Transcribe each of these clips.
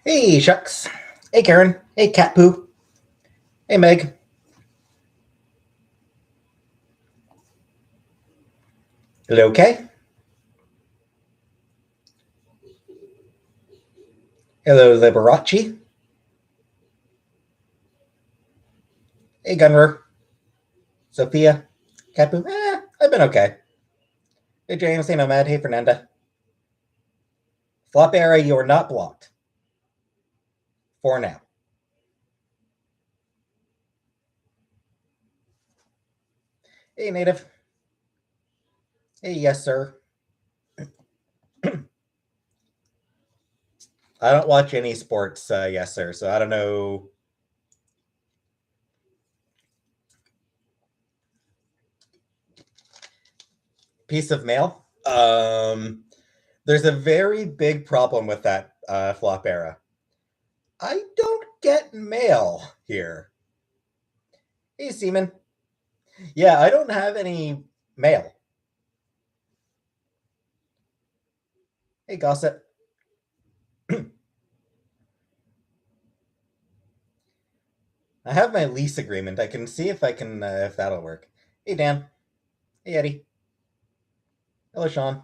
Hey, Shucks. Hey, Karen. Hey, Cat Poo. Hey, Meg. Hello, okay? Hello, Liberace. Hey, Gunner. Sophia. Cat Poo. I've been okay. Hey, James. Hey, Nomad. Hey, Fernanda. Flop era, you are not blocked. For now. Hey, Native. Hey, yes, sir. I don't watch any sports, yes, sir, so I don't know. Piece of mail. There's a very big problem with that flop era. I don't get mail here. Hey, Seaman. Yeah, I don't have any mail. Hey, Gossip. I have my lease agreement. I can see if I can if that'll work. Hey, Dan. Hey, Eddie. Hello, Sean.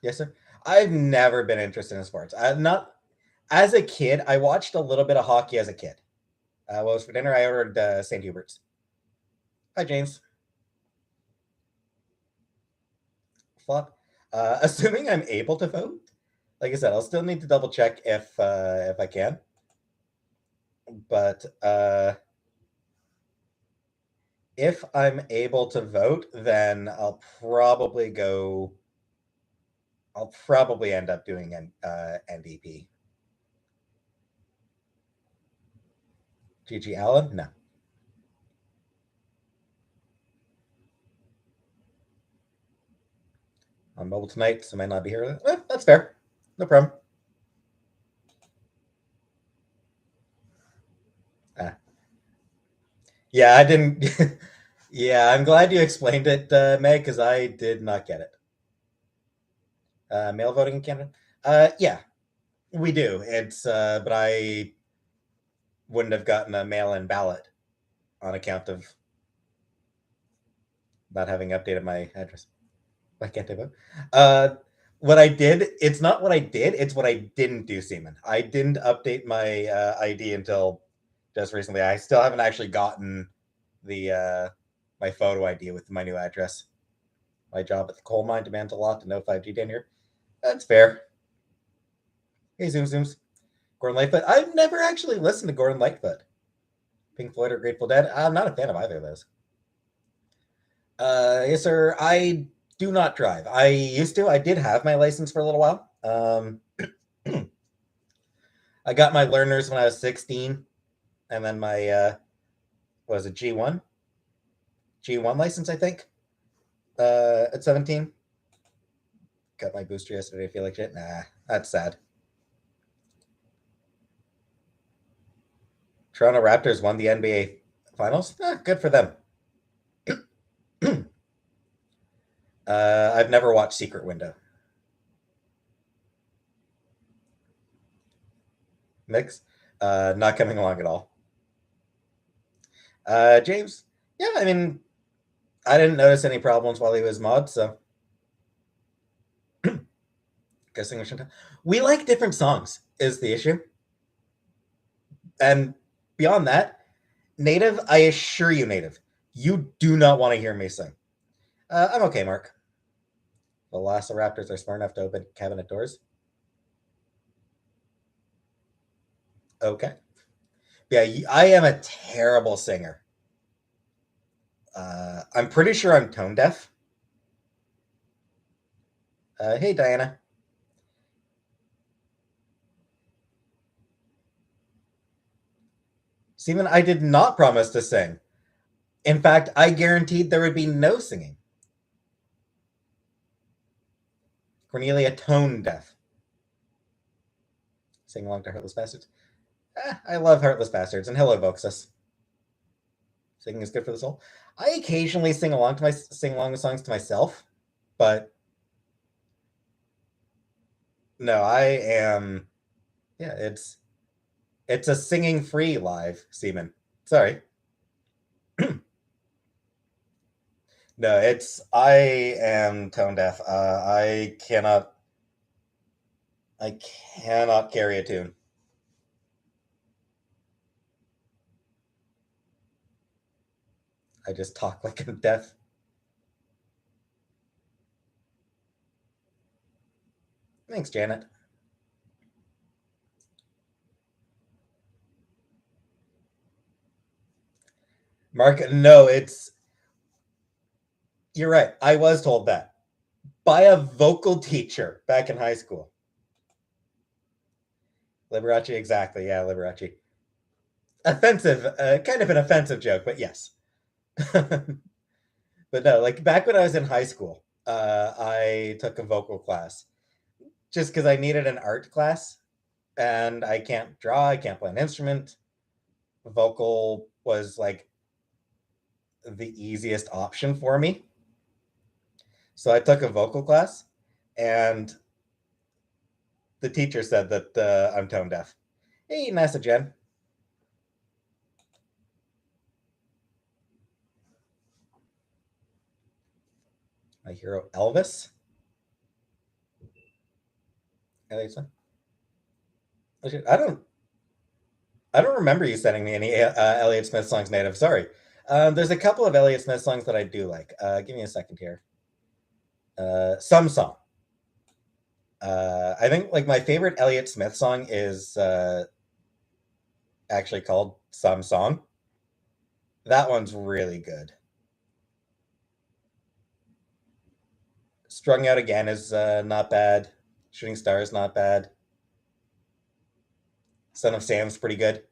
Yes, sir. I've never been interested in sports. I'm not. As a kid, I watched a little bit of hockey as a kid. What was for dinner? I ordered St. Hubert's. Hi, James. Flop. Assuming I'm able to vote. Like I said, I'll still need to double check if I can. But if I'm able to vote, then I'll probably end up doing an NDP. GG Allen? No. On mobile tonight, so might not be here. That's fair. No problem. Ah. Yeah, I didn't. Yeah, I'm glad you explained it, Meg, because I did not get it. Mail voting in Canada? Yeah, we do. But I wouldn't have gotten a mail-in ballot on account of not having updated my address. Why can't I vote? What I did, it's not what I did, it's what I didn't do, Seaman. I didn't update my ID until just recently. I still haven't actually gotten the my photo ID with my new address. My job at the coal mine demands a lot to know 5G down here. That's fair. Hey, Zoom Zooms. Gordon Lightfoot. I've never actually listened to Gordon Lightfoot. Pink Floyd or Grateful Dead. I'm not a fan of either of those. Yes, sir. I do not drive. I used to. I did have my license for a little while. I got my learners when I was 16, and then my was it G1 license, I think. At 17. Got my booster yesterday. I feel like shit. Nah, that's sad. Toronto Raptors won the NBA Finals. Good for them. I've never watched Secret Window. Mix. Not coming along at all. James. Yeah, I mean, I didn't notice any problems while he was mod, so guessing we should. We like different songs is the issue, and beyond that, Native. I assure you, Native, you do not want to hear me sing. I'm okay, Mark. Velociraptors are smart enough to open cabinet doors. Okay. Yeah, I am a terrible singer. I'm pretty sure I'm tone deaf. Hey, Diana. Stephen, I did not promise to sing. In fact, I guaranteed there would be no singing. Cornelia, tone deaf. Sing along to Heartless Bastards. I love Heartless Bastards, and hello, Voxus. Singing is good for the soul. I occasionally sing along with songs to myself, but No, I am. Yeah, it's a singing free live, Seaman. Sorry. No, it's I am tone deaf. I cannot carry a tune. I just talk like I'm deaf. Thanks, Janet. Mark, no, it's you're right. I was told that by a vocal teacher back in high school. Liberace, exactly. Yeah, Liberace. Offensive, kind of an offensive joke, but yes. But no, like back when I was in high school, I took a vocal class just because I needed an art class and I can't draw, I can't play an instrument. Vocal was like the easiest option for me. So I took a vocal class and the teacher said that I'm tone deaf. Hey, Nasa Jen. My hero Elvis. I don't. I don't remember you sending me any Elliott Smith songs native. Sorry. There's a couple of Elliott Smith songs that I do like. Give me a second here. Some song. I think like my favorite Elliott Smith song is actually called "Some Song." That one's really good. "Strung Out Again" is not bad. "Shooting Star" is not bad. "Son of Sam's" pretty good,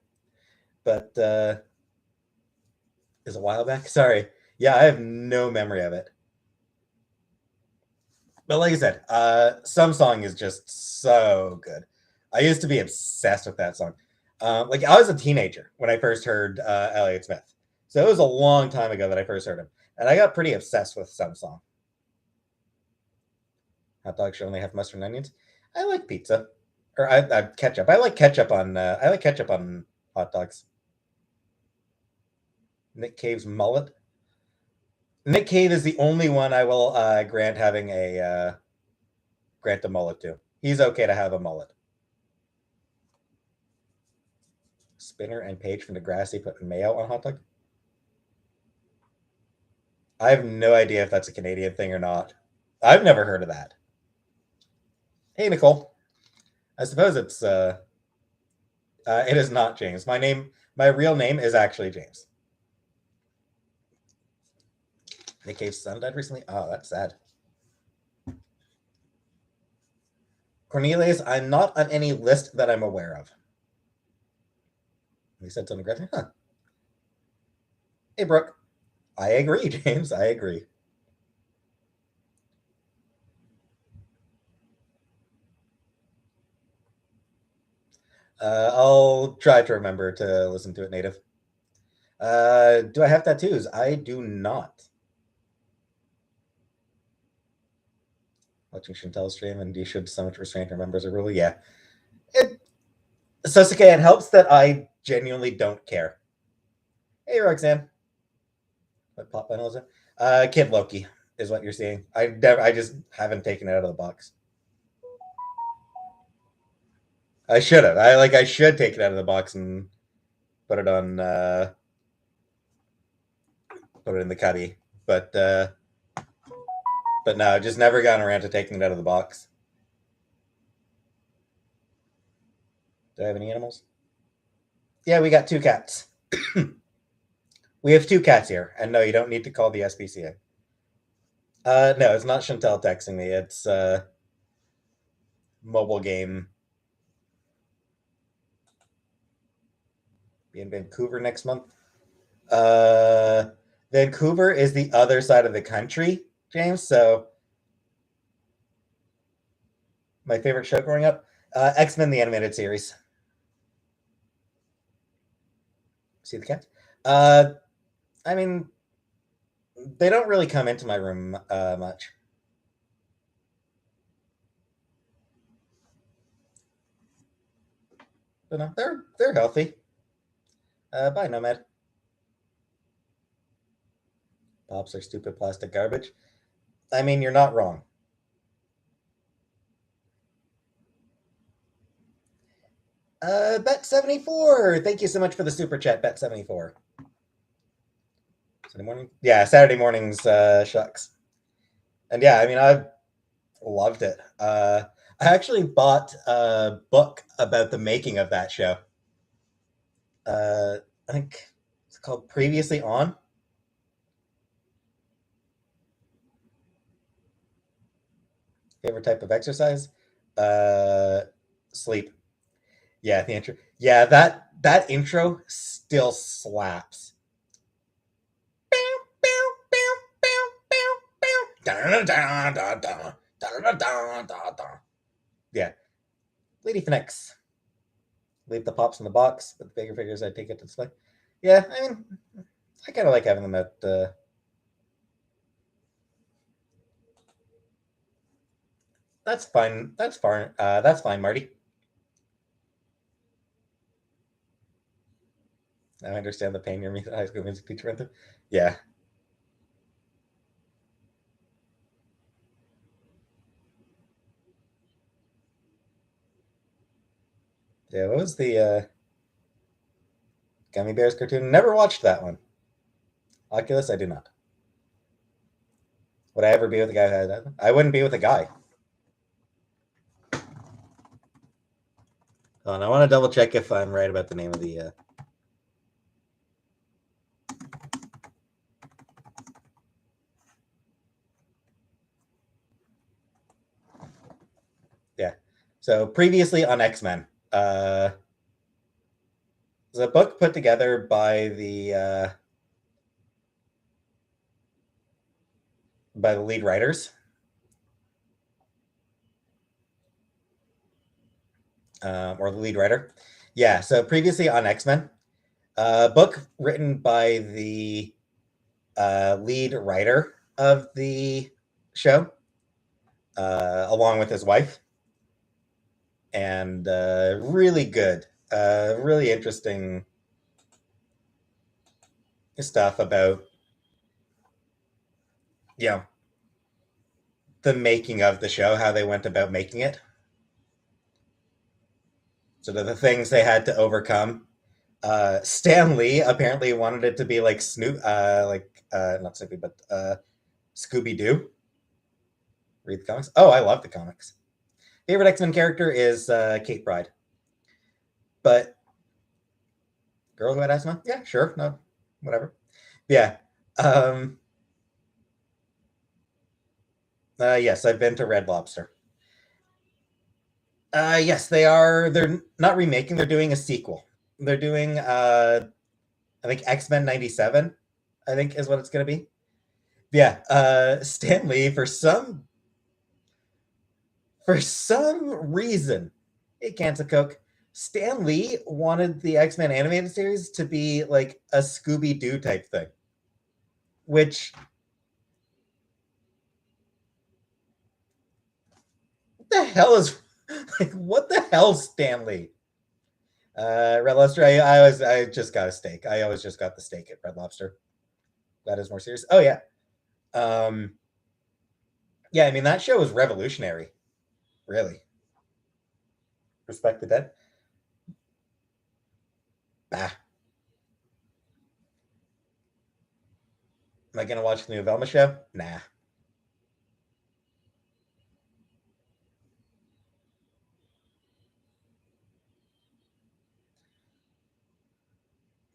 but is a while back. Sorry. Yeah, I have no memory of it. But like I said, some song is just so good. I used to be obsessed with that song. Like I was a teenager when I first heard Elliott Smith, so it was a long time ago that I first heard him, and I got pretty obsessed with some song. Hot dogs should only have mustard and onions. I like pizza, or I ketchup. I like ketchup on. I like ketchup on hot dogs. Nick Cave's mullet. Nick Cave is the only one I will grant having a grant a mullet to. He's okay to have a mullet. Spinner and Page from Degrassi put mayo on hot dog. I have no idea if that's a Canadian thing or not. I've never heard of that. Hey, Nicole. I suppose it is not James. My real name is actually James. Nick Cave's son died recently. Oh, that's sad. Cornelius, I'm not on any list that I'm aware of. He said something aggressive. Huh. Hey, Brooke. I agree, James. I agree. I'll try to remember to listen to it native. Do I have tattoos? I do not. Watching Chantel's stream and you should so much restraint remembers a rule. Yeah. It, Sasuke, it helps that I genuinely don't care. Hey, Roxanne. What pop vinyl is it? Kid Loki is what you're seeing. I just haven't taken it out of the box. I should have. I should take it out of the box and put it on put it in the cubby. But no, I've just never gotten around to taking it out of the box. Do I have any animals? Yeah, we got two cats. We have two cats here, and no, you don't need to call the SPCA. No, it's not Chantel texting me. It's mobile game. Be in Vancouver next month. Uh, Vancouver is the other side of the country, James. So my favorite show growing up, X-Men the animated series. See the cats? Uh, I mean, they don't really come into my room much. Don't know. They're healthy. Bye, Nomad. Pops are stupid plastic garbage. I mean, you're not wrong. Bet74. Thank you so much for the super chat, Bet74. Saturday morning? Yeah, Saturday mornings, shucks. And yeah, I mean, I've loved it. I actually bought a book about the making of that show. I think it's called Previously On. Favorite type of exercise? Uh, Sleep. Yeah, the intro. Yeah, that intro still slaps. Yeah, Lady Phoenix. Leave the pops in the box, but the bigger figures I take it to display. Yeah, I mean, I kind of like having them at. That's fine. That's fine. That's fine, Marty. I understand the pain your high school music teacher went through. Yeah, yeah. What was the Gummy Bears cartoon? Never watched that one. Oculus, I do not. Would I ever be with a guy who had that? I wouldn't be with a guy. Oh, and I want to double check if I'm right about the name of the. Yeah. So previously on X-Men, there's a book put together by the lead writers, or the lead writer. Yeah. So previously on X-Men, a book written by the lead writer of the show, along with his wife, and really good, really interesting stuff about you know the making of the show, how they went about making it, sort of the things they had to overcome. Stan Lee apparently wanted it to be like not Snoopy, but Scooby Doo. Read the comics. Oh, I love the comics. Favorite X Men character is Kate Pryde, but girl who had asthma. Yeah, sure, no, whatever. Yeah. Um, yes, I've been to Red Lobster. Yes, they are. They're not remaking. They're doing a sequel. They're doing, I think X Men '97. I think is what it's going to be. Yeah. Stan Lee for some reason, hey, Cancer Coke. Stan Lee wanted the X Men animated series to be like a Scooby Doo type thing, which what the hell is like what the hell, Stan Lee? Red Lobster. I just got a steak. I always just got the steak at Red Lobster. That is more serious. Oh yeah. Um, yeah. I mean that show was revolutionary. Really. Respect the Dead. Bah. Am I gonna watch the new Velma show? Nah.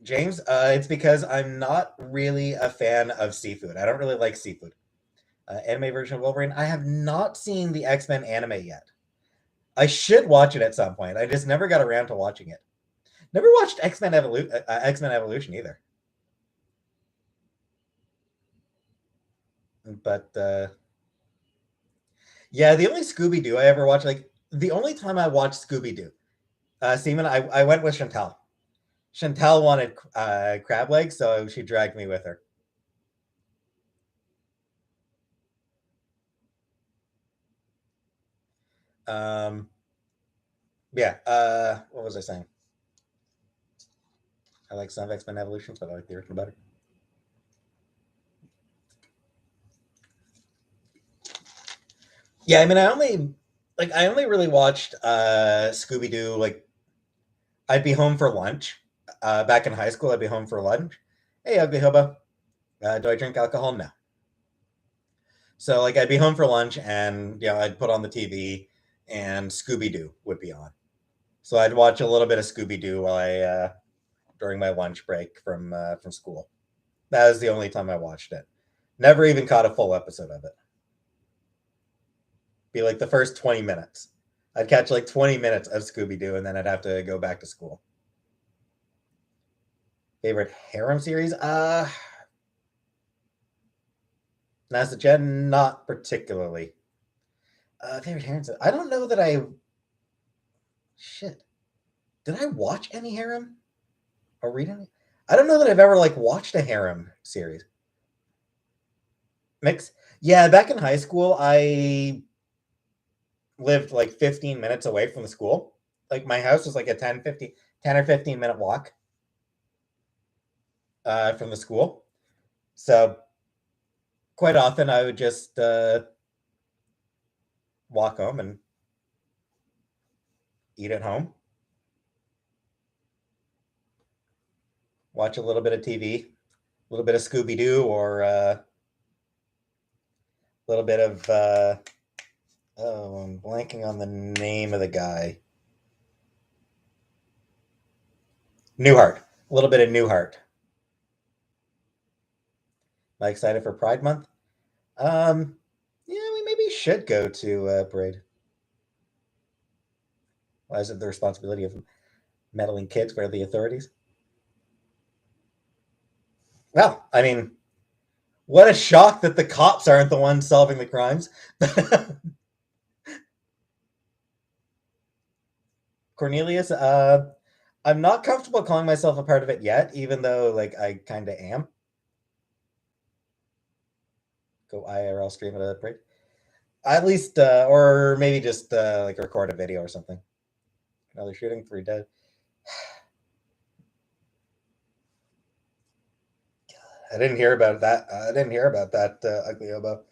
James, it's because I'm not really a fan of seafood. I don't really like seafood. Anime version of Wolverine. I have not seen the X Men anime yet. I should watch it at some point. I just never got around to watching it. Never watched X Men Evolution either. But yeah, the only Scooby Doo I ever watched, like the only time I watched Scooby Doo, Seaman, I went with Chantal. Chantal wanted crab legs, so she dragged me with her. Um, yeah. What was I saying? I like some of X-Men Evolutions, but I like the original better. Yeah, I mean, I only really watched Scooby Doo. Like, I'd be home for lunch. Back in high school, I'd be home for lunch. Hey, Ugly Hobo, do I drink alcohol? No. So like, I'd be home for lunch, and I'd put on the TV, and Scooby Doo would be on. So I'd watch a little bit of Scooby Doo while I during my lunch break from school. That was the only time I watched it. Never even caught a full episode of it. Be like the first 20 minutes. I'd catch like 20 minutes of Scooby Doo, and then I'd have to go back to school. Favorite harem series? NASA Gen, not particularly. Favorite harem? I don't know that I. Shit. Did I watch any harem or read any? I don't know that I've ever like watched a harem series. Mix. Yeah, back in high school, I lived like 15 minutes away from the school. Like my house was like a 10 or 15-minute walk from the school. So quite often I would just walk home and eat at home, watch a little bit of TV, a little bit of Scooby Doo, or a little bit of oh, I'm blanking on the name of the guy. Newhart. A little bit of Newhart. Am I excited for Pride Month? Um, yeah, we maybe should go to parade. Why is it the responsibility of meddling kids? Where are the authorities? Well, I mean, what a shock that the cops aren't the ones solving the crimes. Cornelius, I'm not comfortable calling myself a part of it yet, even though like I kind of am. Go IRL stream at a parade, at least, or maybe just like record a video or something. Another shooting, 3 dead. I didn't hear about that. I didn't hear about that ugly hobo.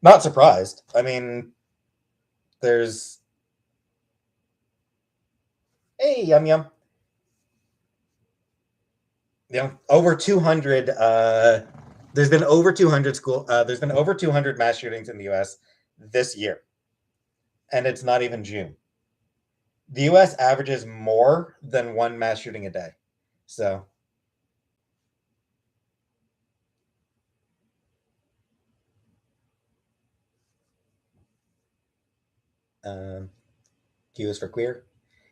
Not surprised. I mean, there's hey yum yum. Over 200. There's been over 200 school. There's been over 200 mass shootings in the U.S. this year, and it's not even June. The U.S. averages more than one mass shooting a day. So, um, Q is for queer.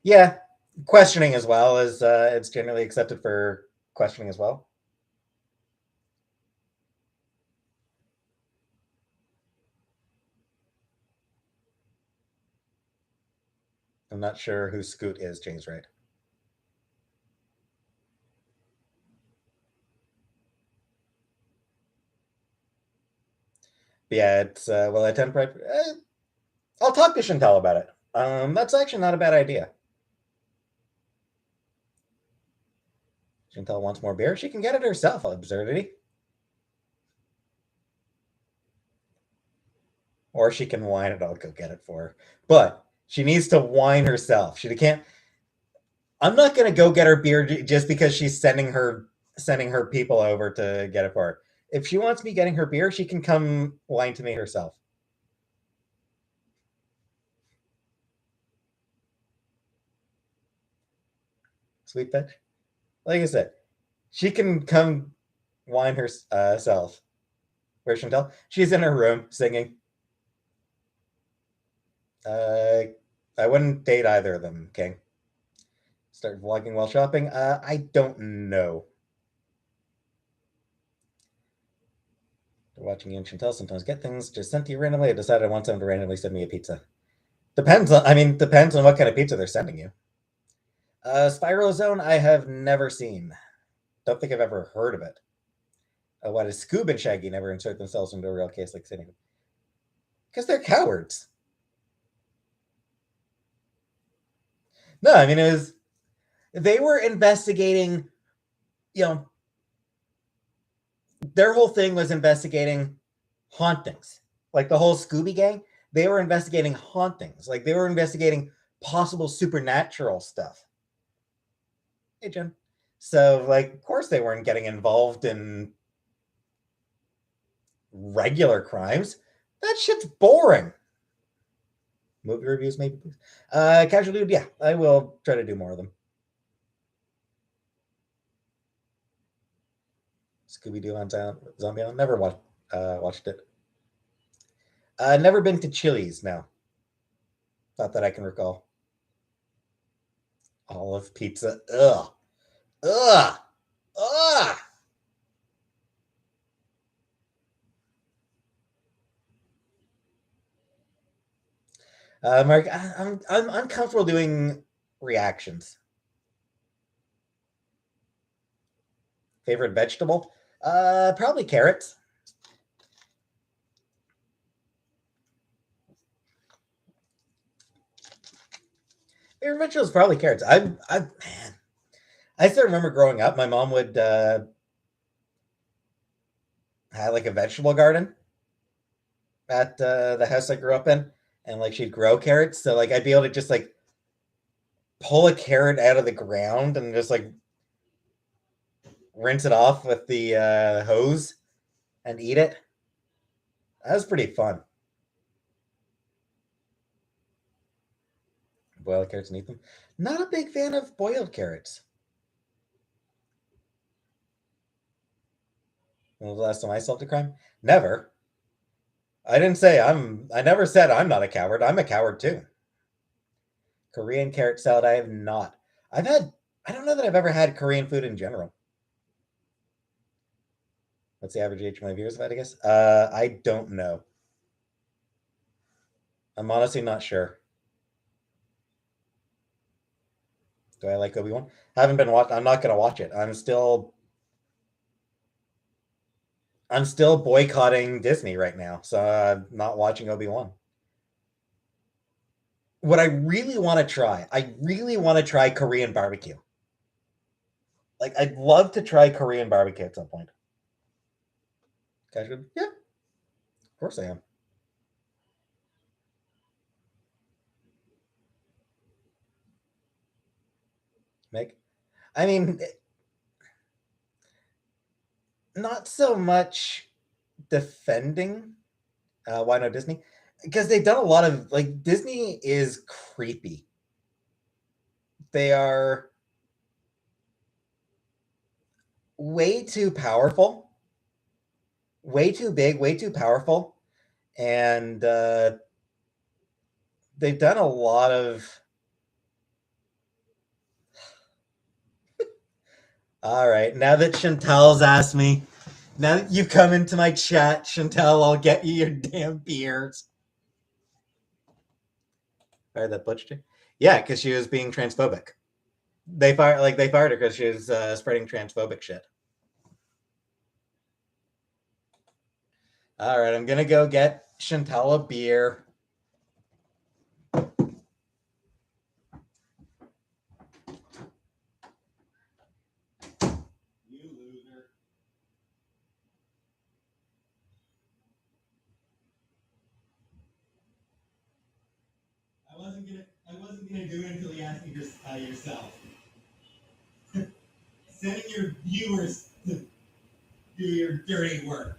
Yeah, questioning as well as it's generally accepted for questioning as well. I'm not sure who Scoot is. James right. But yeah, it's well, I tend to. I'll talk to Chantel about it. That's actually not a bad idea. Chantel wants more beer. She can get it herself. Absurdity. Or she can whine it. I'll go get it for her. But she needs to whine herself. She can't. I'm not gonna go get her beer just because she's sending her people over to get it for her. If she wants me getting her beer, she can come whine to me herself. Sweet bitch. Like I said, she can come whine herself. Where's Chantel? She's in her room singing. Uh, I wouldn't date either of them, King. Start vlogging while shopping? I don't know. Watching you and Chantel sometimes get things just sent to you randomly. I decided I want someone to randomly send me a pizza. Depends on what kind of pizza they're sending you. Spiral Zone, I have never seen. Don't think I've ever heard of it. Why does Scoob and Shaggy never insert themselves into a real case like City? Because they're cowards. No, I mean, They were investigating, you know, their whole thing was investigating hauntings. Like the whole Scooby Gang, they were investigating hauntings. Like they were investigating possible supernatural stuff. Hey, Jen. So, like, of course, they weren't getting involved in regular crimes. That shit's boring. Movie reviews, maybe, please. Casual Dude, yeah, I will try to do more of them. Scooby Doo on Zombie Island. Never watched it. Never been to Chili's. No, not that I can recall. Olive pizza. Ugh. Ugh. Ugh. Mark, I'm uncomfortable doing reactions. Favorite vegetable? Probably carrots. Favorite vegetable is probably carrots. Man, I still remember growing up. My mom would have like a vegetable garden at the house I grew up in, and like she'd grow carrots. So like I'd be able to just like pull a carrot out of the ground and just like rinse it off with the hose and eat it. That was pretty fun. Boiled carrots and eat them. Not a big fan of boiled carrots. When was the last time I solved a crime? Never. I never said I'm not a coward. I'm a coward too. Korean carrot salad, I have not. I don't know that I've ever had Korean food in general. What's the average age of my viewers, if I had to guess? I don't know. I'm honestly not sure. Do I like Obi-Wan? I haven't been watching. I'm not going to watch it. I'm still boycotting Disney right now, so I'm not watching Obi-Wan. What I really want to try Korean barbecue. Like, I'd love to try Korean barbecue at some point. Casual? Yeah, of course I am. Meg? I mean, not so much defending why no Disney, because they've done a lot of like Disney is creepy. They are way too powerful, way too big, way too powerful, and they've done a lot of. All right, now that Chantal's asked me, now that you've come into my chat, Chantal, I'll get you your damn beers. Fired that butch chick? Yeah, because she was being transphobic. They fired her because she was spreading transphobic shit. All right, I'm gonna go get Chantal a beer. You loser. I wasn't gonna do it until you asked me just yourself. Sending your viewers to do your dirty work.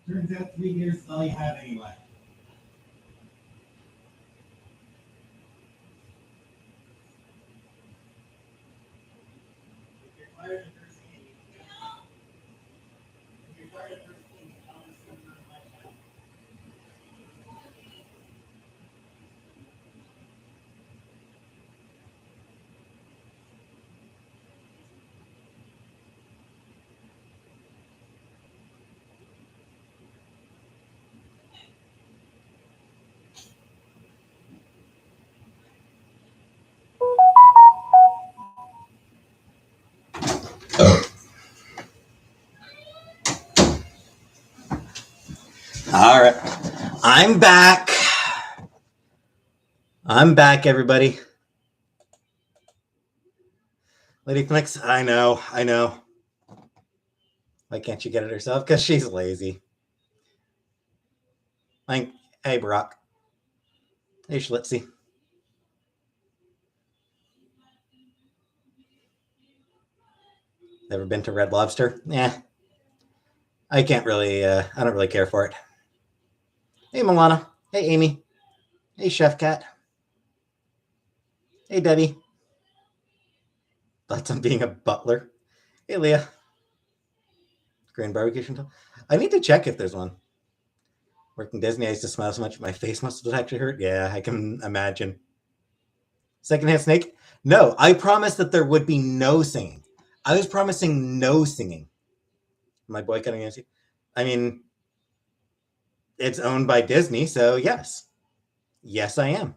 Turns out 3 years is all you have anyway. If you're tired of nursing, if you're tired of nursing, I'll just send her my channel. All right. I'm back. I'm back, everybody. Lady Phoenix, I know. Why can't she get it herself? Because she's lazy. Like, hey, Barack. Hey, Schlitzy. Never been to Red Lobster? Yeah. I can't really, I don't really care for it. Hey, Milana. Hey, Amy. Hey, Chef Cat. Hey, Debbie. Thoughts on being a butler? Hey, Leah. Grand Barbecue Chantal. I need to check if there's one. Working Disney, I used to smile so much my face must have actually hurt. Yeah, I can imagine. Secondhand Snake? No, I promised that there would be no singing. I was promising no singing. Am I boycotting it? I mean, it's owned by Disney, so yes. Yes, I am.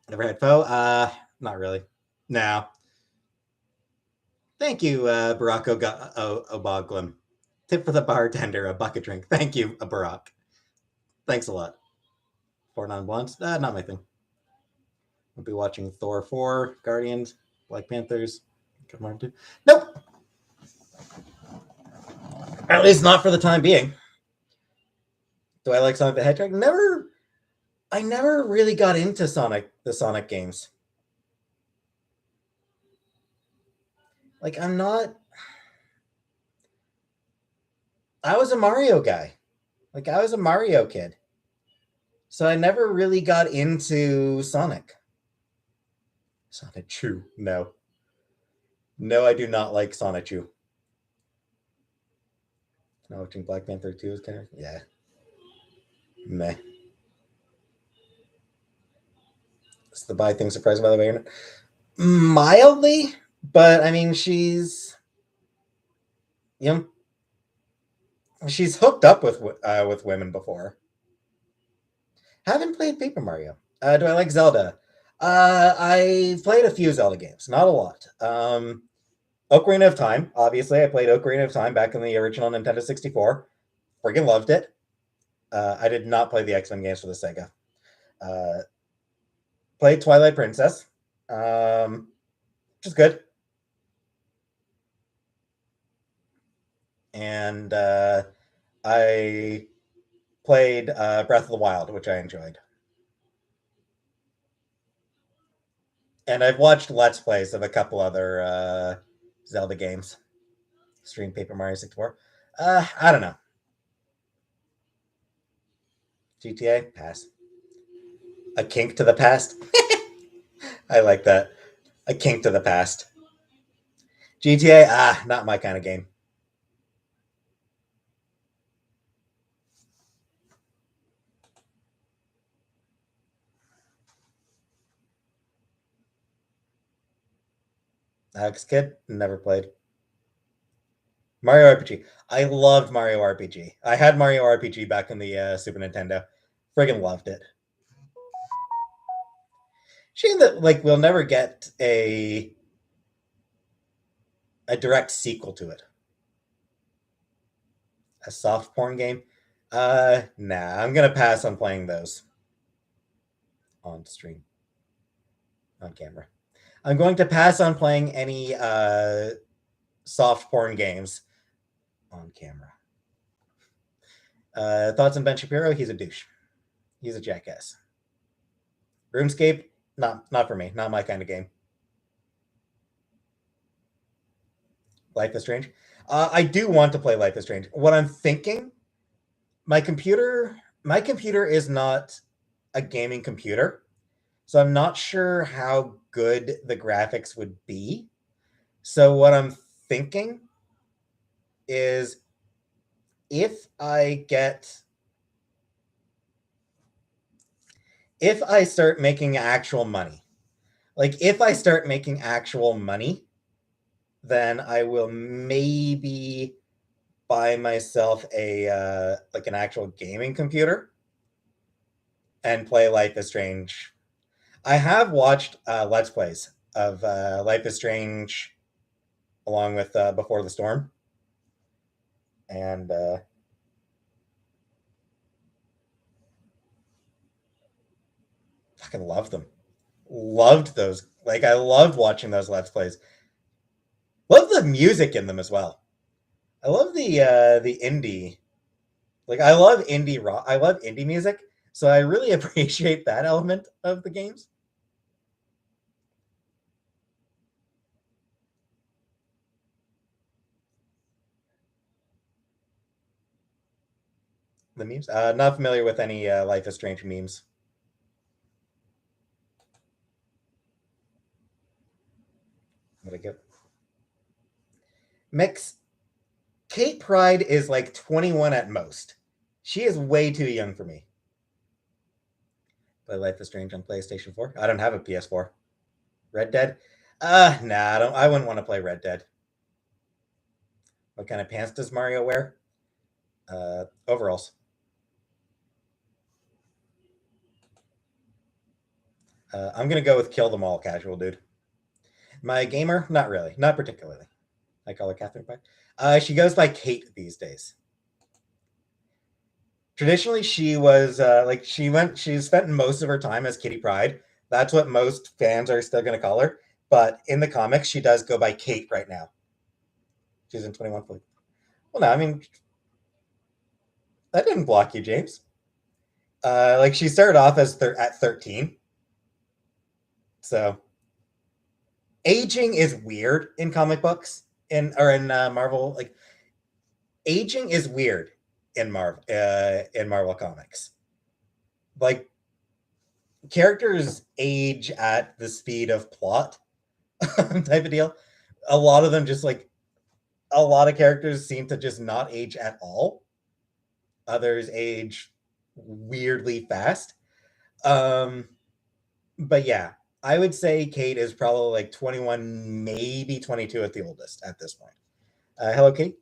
Never had pho? Not really. No. Thank you, Barack Obaglim. Tip for the bartender, a bucket drink. Thank you, Barack. Thanks a lot. 4 non-blondes? Not my thing. I'll be watching Thor 4, Guardians, Black Panthers. Nope. At least not for the time being. Do I like Sonic the Hedgehog? I never really got into the Sonic games. Like, I was a Mario guy. Like, I was a Mario kid. So I never really got into Sonic. Sonic Chew, no. No, I do not like Sonic Chew. Now watching Black Panther 2 is kind of, yeah. Meh. Is the bi thing surprising by the way? Mildly, but I mean, she's she's hooked up with women before. Haven't played Paper Mario. Do I like Zelda? I've played a few Zelda games, not a lot. Ocarina of Time, obviously. I played Ocarina of Time back in the original Nintendo 64. Friggin' loved it. I did not play the X-Men games for the Sega. Played Twilight Princess, which is good. And I played Breath of the Wild, which I enjoyed. And I've watched Let's Plays of a couple other Zelda games. Stream Paper Mario 64. I don't know. GTA? Pass. A kink to the past? I like that. A kink to the past. GTA? Not my kind of game. Alex Kid? Never played. Mario RPG. I loved Mario RPG. I had Mario RPG back in the Super Nintendo. Friggin' loved it. Shame that we'll never get a direct sequel to it. A soft porn game? Nah, I'm gonna pass on playing those on stream, on camera. I'm going to pass on playing any soft porn games on camera. Thoughts on Ben Shapiro? He's a douche. He's a jackass. RuneScape? Not for me. Not my kind of game. Life is Strange? I do want to play Life is Strange. What I'm thinking, my computer is not a gaming computer, so I'm not sure how good the graphics would be. So what I'm thinking is if I start making actual money, then I will maybe buy myself a an actual gaming computer and play Life is Strange. I have watched Let's Plays of Life is Strange along with Before the Storm. And Fucking love them. Loved those. Like I loved watching those Let's Plays. Love the music in them as well. I love the indie. Like I love indie rock. I love indie music, so I really appreciate that element of the games. The memes. Not familiar with any Life is Strange memes. What I get? Mix. Kate Pride is like 21 at most. She is way too young for me. Play Life is Strange on PlayStation 4. I don't have a PS4. Red Dead. Nah, I don't. I wouldn't want to play Red Dead. What kind of pants does Mario wear? Overalls. I'm gonna go with kill them all, casual dude. My gamer, not really, not particularly. I call her Catherine Pike. She goes by Kate these days. Traditionally, she was like she spent most of her time as Kitty Pryde. That's what most fans are still gonna call her. But in the comics, she does go by Kate right now. She's in 21. Well, no, I mean that didn't block you, James. Like she started off as at 13. So aging is weird in comic books in Marvel. Like aging is weird in Marvel comics. Like characters age at the speed of plot type of deal. A lot of them just like a lot of characters seem to just not age at all. Others age weirdly fast. Um, but yeah, I would say Kate is probably like 21, maybe 22 at the oldest at this point. Hello Kitty.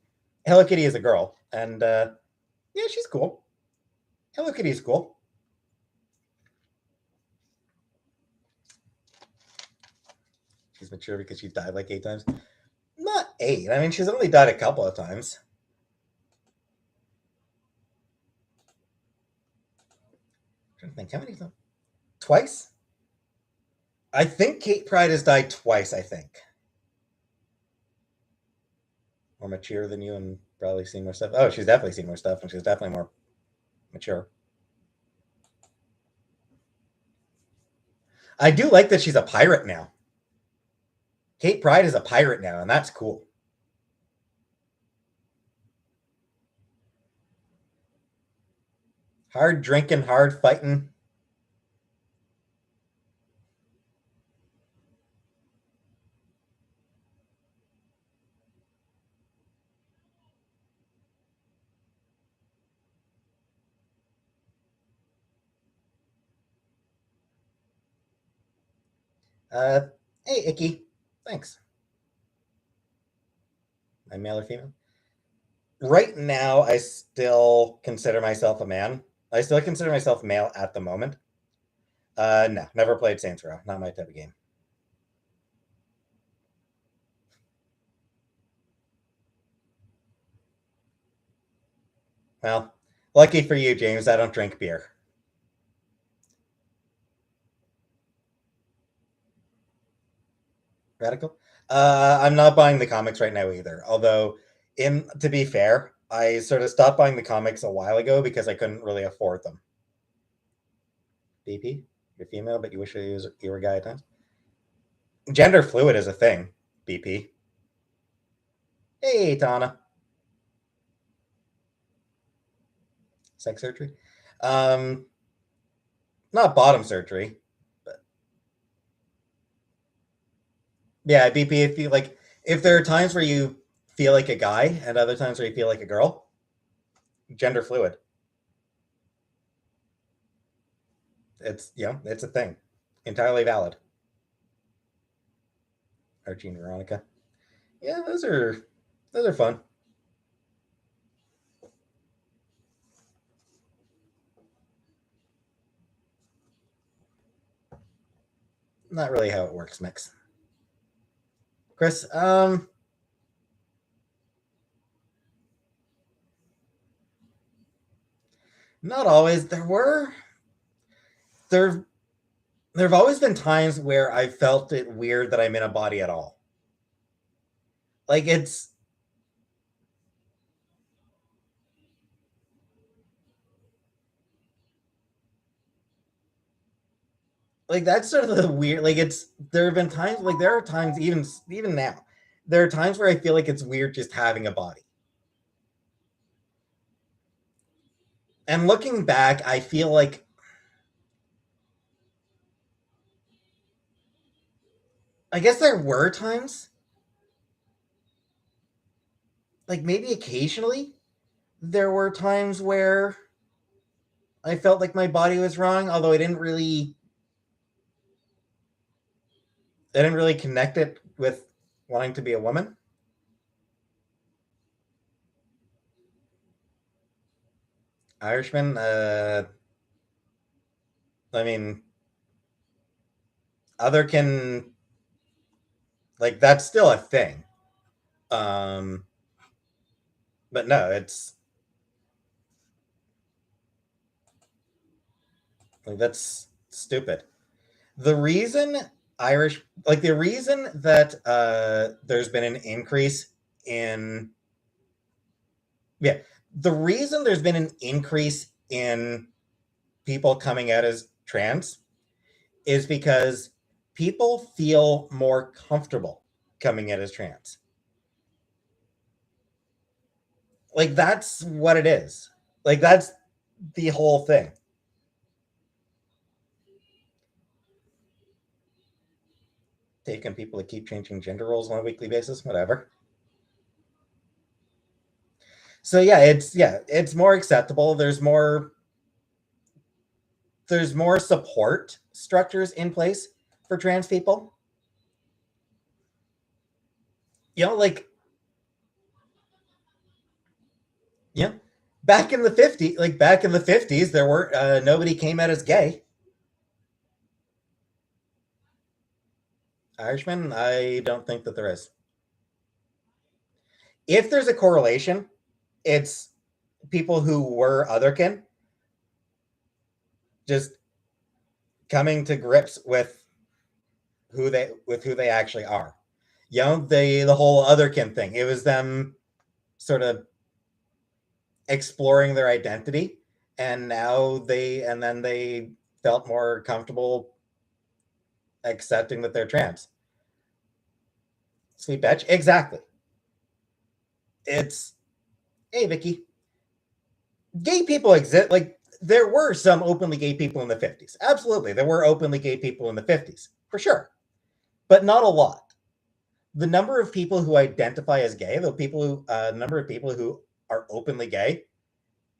Hello Kitty is a girl, and yeah, she's cool. Hello Kitty is cool. She's mature because she's died like 8 times. Not 8. I mean, she's only died a couple of times. I'm trying to think, how many times? Twice? I think Kate Pride has died twice, I think. More mature than you and probably seen more stuff. Oh, she's definitely seen more stuff, and she's definitely more mature. I do like that she's a pirate now. Kate Pride is a pirate now, and that's cool. Hard drinking, hard fighting. Uh, hey, Icky. Thanks. I'm male or female? Right now, I still consider myself a man. I still consider myself male at the moment. No, never played Saints Row. Not my type of game. Well, lucky for you, James, I don't drink beer. Radical? I'm not buying the comics right now either. Although, in to be fair, I sort of stopped buying the comics a while ago because I couldn't really afford them. BP, you're female, but you wish you were a guy at times. Gender fluid is a thing. BP. Hey, Tana. Sex surgery. Um, Not bottom surgery, but yeah, BP. If you like, if there are times where you feel like a guy and other times where you feel like a girl, gender fluid. It's it's a thing, entirely valid. Archie and Veronica. Yeah, those are fun. Not really how it works, Mix. Chris, not always. There there have always been times where I felt it weird that I'm in a body at all. Like it's like that's sort of the weird. Like it's there have been times like there are times even now there are times where I feel like it's weird just having a body. And looking back, I feel like I guess there were times, like maybe occasionally, there were times where I felt like my body was wrong, although I didn't really connect it with wanting to be a woman. Irishman, I mean, other can like that's still a thing. Um, but no, it's like that's stupid. The reason the reason that there's been an increase in yeah, the reason there's been an increase in people coming out as trans is because people feel more comfortable coming out as trans. Like that's what it is. Like that's the whole thing. Taking people to keep changing gender roles on a weekly basis, whatever. So it's more acceptable. There's more support structures in place for trans people. You know, like yeah, back in the 50s, there were nobody came out as gay. Irishman, I don't think that there is. If there's a correlation, it's people who were otherkin just coming to grips with who they actually are. You know, the whole otherkin thing. It was them sort of exploring their identity, and then they felt more comfortable accepting that they're trans. Sweet bitch, exactly. It's hey Vicky, gay people exist. Like there were some openly gay people in the 50s. Absolutely, there were openly gay people in the 50s for sure, but not a lot. The number of people who identify as gay, the number of people who are openly gay,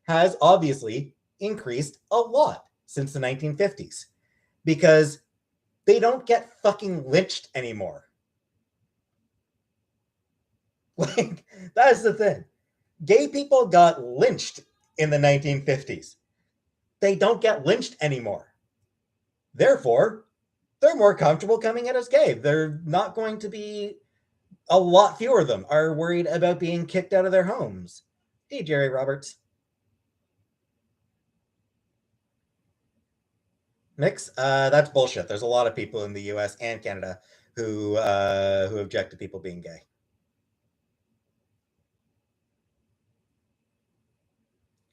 has obviously increased a lot since the 1950s because they don't get fucking lynched anymore. Like, that's the thing. Gay people got lynched in the 1950s. They don't get lynched anymore. Therefore, they're more comfortable coming out as gay. They're not going to be, a lot fewer of them are worried about being kicked out of their homes. Hey, Jerry Roberts. Mix? That's bullshit. There's a lot of people in the US and Canada who object to people being gay.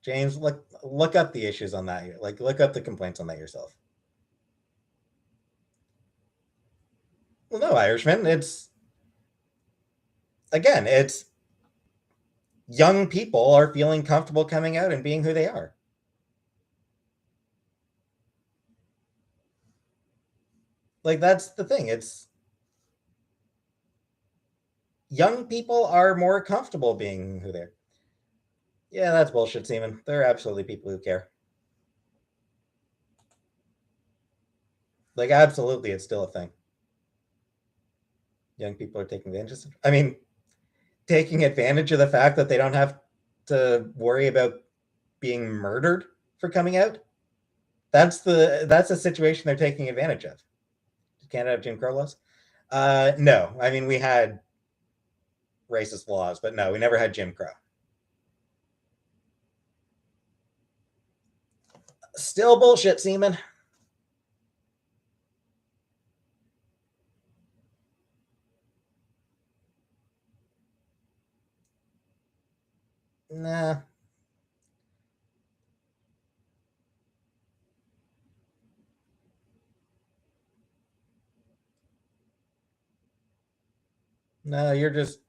James, look up the issues on that. Like look up the complaints on that yourself. Well, no, Irishman. It's young people are feeling comfortable coming out and being who they are. Like that's the thing. It's young people are more comfortable being who they're. Yeah, that's bullshit, Seaman. There are absolutely people who care. Like absolutely, it's still a thing. Young people are taking advantage. I mean, taking advantage of the fact that they don't have to worry about being murdered for coming out. That's a situation they're taking advantage of. Canada have Jim Crow laws? No. I mean, we had racist laws, but no, we never had Jim Crow. Still bullshit, Seaman. Nah. No, you're just.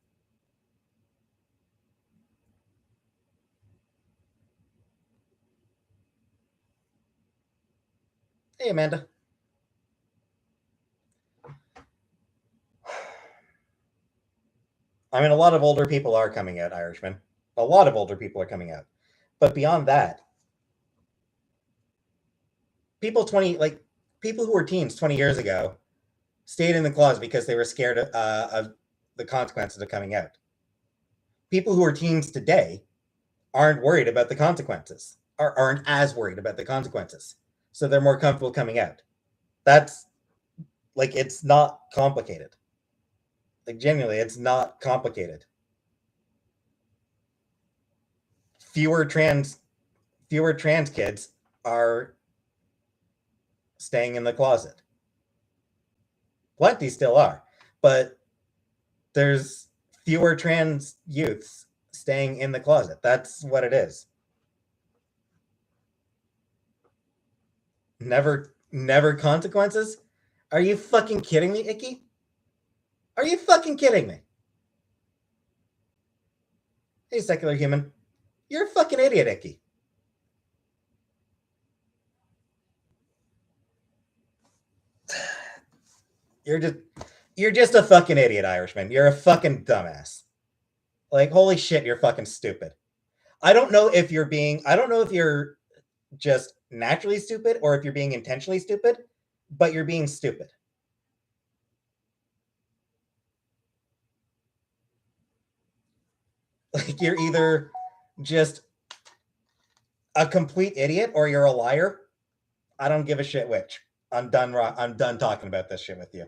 Hey, Amanda. I mean, a lot of older people are coming out, Irishman. A lot of older people are coming out. But beyond that, people 20, like, people who were teens 20 years ago stayed in the closet because they were scared of the consequences of coming out. People who are teens today aren't worried about the consequences, or aren't as worried about the consequences. So they're more comfortable coming out. That's like, it's not complicated. Like, genuinely, it's not complicated. Fewer trans fewer trans kids are staying in the closet. Plenty still are, but there's fewer trans youths staying in the closet. That's what it is. Never consequences? Are you fucking kidding me, Icky? Are you fucking kidding me? Hey, secular human. You're a fucking idiot, Icky. You're just you're just a fucking idiot, Irishman. You're a fucking dumbass. Like, holy shit, you're fucking stupid. I don't know if you're just naturally stupid or if you're being intentionally stupid, but you're being stupid. Like, you're either just a complete idiot or you're a liar. I don't give a shit which. I'm done. I'm done talking about this shit with you.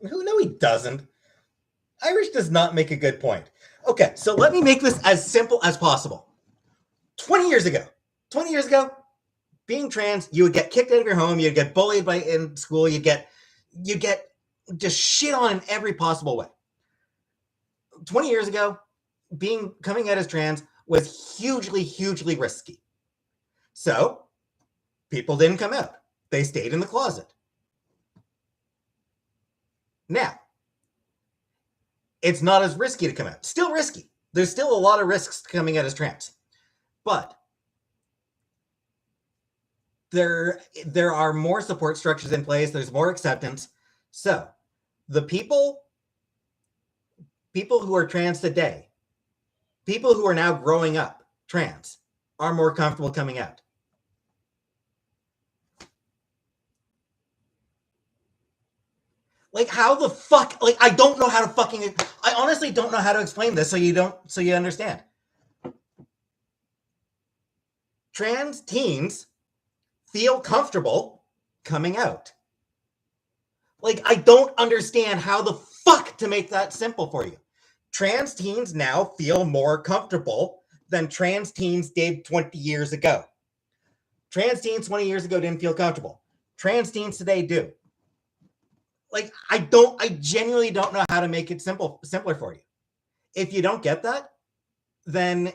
Who? No, he doesn't. Irish does not make a good point. Okay, so let me make this as simple as possible. 20 years ago, 20 years ago, being trans, you would get kicked out of your home, you'd get bullied in school, you get just shit on in every possible way. 20 years ago, coming out as trans was hugely risky. So people didn't come out. They stayed in the closet. Now, it's not as risky to come out. Still risky. There's still a lot of risks coming out as trans. But there are more support structures in place. There's more acceptance. So the people who are trans today, people who are now growing up trans, are more comfortable coming out. Like, how the fuck? Like, I don't know how to fucking. I honestly don't know how to explain this so you understand. Trans teens feel comfortable coming out. Like, I don't understand how the fuck to make that simple for you. Trans teens now feel more comfortable than trans teens did 20 years ago. Trans teens 20 years ago didn't feel comfortable. Trans teens today do. Like, I genuinely don't know how to make it simpler for you. If you don't get that, then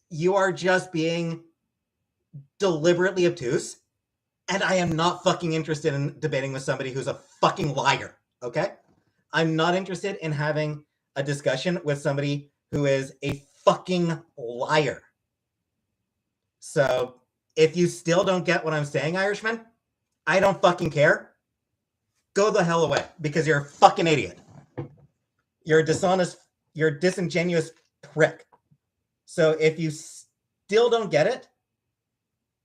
you are just being deliberately obtuse, and I am not fucking interested in debating with somebody who's a fucking liar, okay? I'm not interested in having a discussion with somebody who is a fucking liar. So, if you still don't get what I'm saying, Irishman, I don't fucking care. Go the hell away, because you're a fucking idiot. You're a dishonest, you're a disingenuous prick. So if you still don't get it,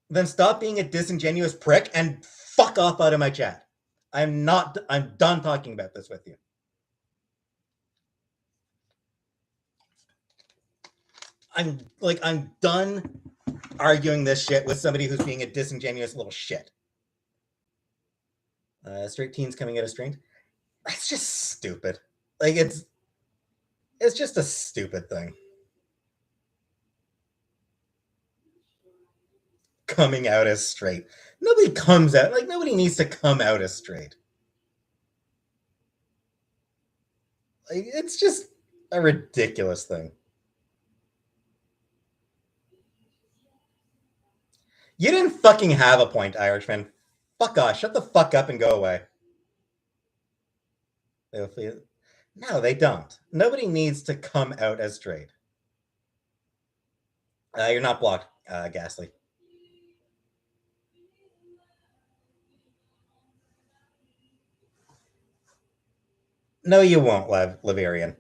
then stop being a disingenuous prick and fuck off out of my chat. I'm done talking about this with you. I'm done arguing this shit with somebody who's being a disingenuous little shit. Straight teens coming out of strings. That's just stupid. Like, it's just a stupid thing. coming out as straight. Nobody comes out, like, nobody needs to come out as straight. Like, it's just a ridiculous thing. You didn't fucking have a point, Irishman. Fuck off. Shut the fuck up and go away. No, they don't. Nobody needs to come out as straight. You're not blocked, Ghastly. No, you won't, Laverian.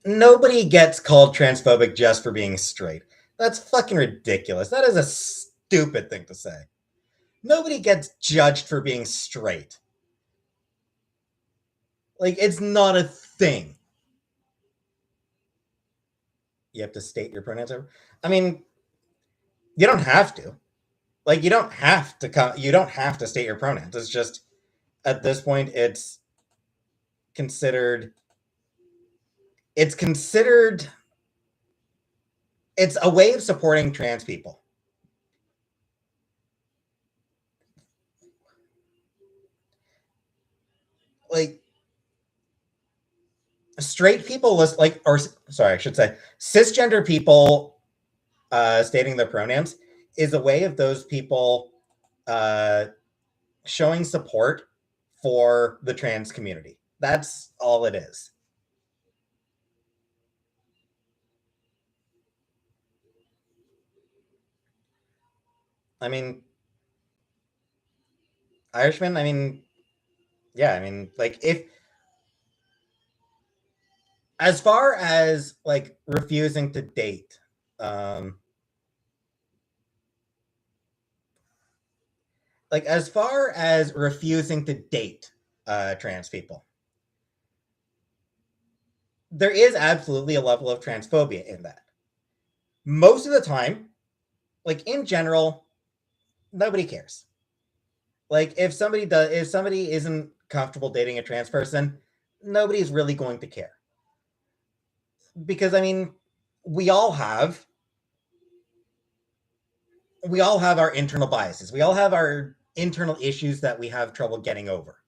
Nobody gets called transphobic just for being straight. That's fucking ridiculous. That is a stupid thing to say. Nobody gets judged for being straight. Like, it's not a thing. You have to state your pronouns. I mean, you don't have to. Like, you don't have to state your pronouns. It's just, at this point, it's considered it's a way of supporting trans people. Like, straight people I should say cisgender people stating their pronouns is a way of those people showing support for the trans community. That's all it is. I mean, Irishman, I mean, yeah, I mean, like, if as far as like refusing to date, like, as far as refusing to date trans people, there is absolutely a level of transphobia in that. Most of the time, like, in general, nobody cares. Like, if somebody isn't comfortable dating a trans person, nobody's really going to care. Because, I mean, we all have our internal biases. We all have our internal issues that we have trouble getting over.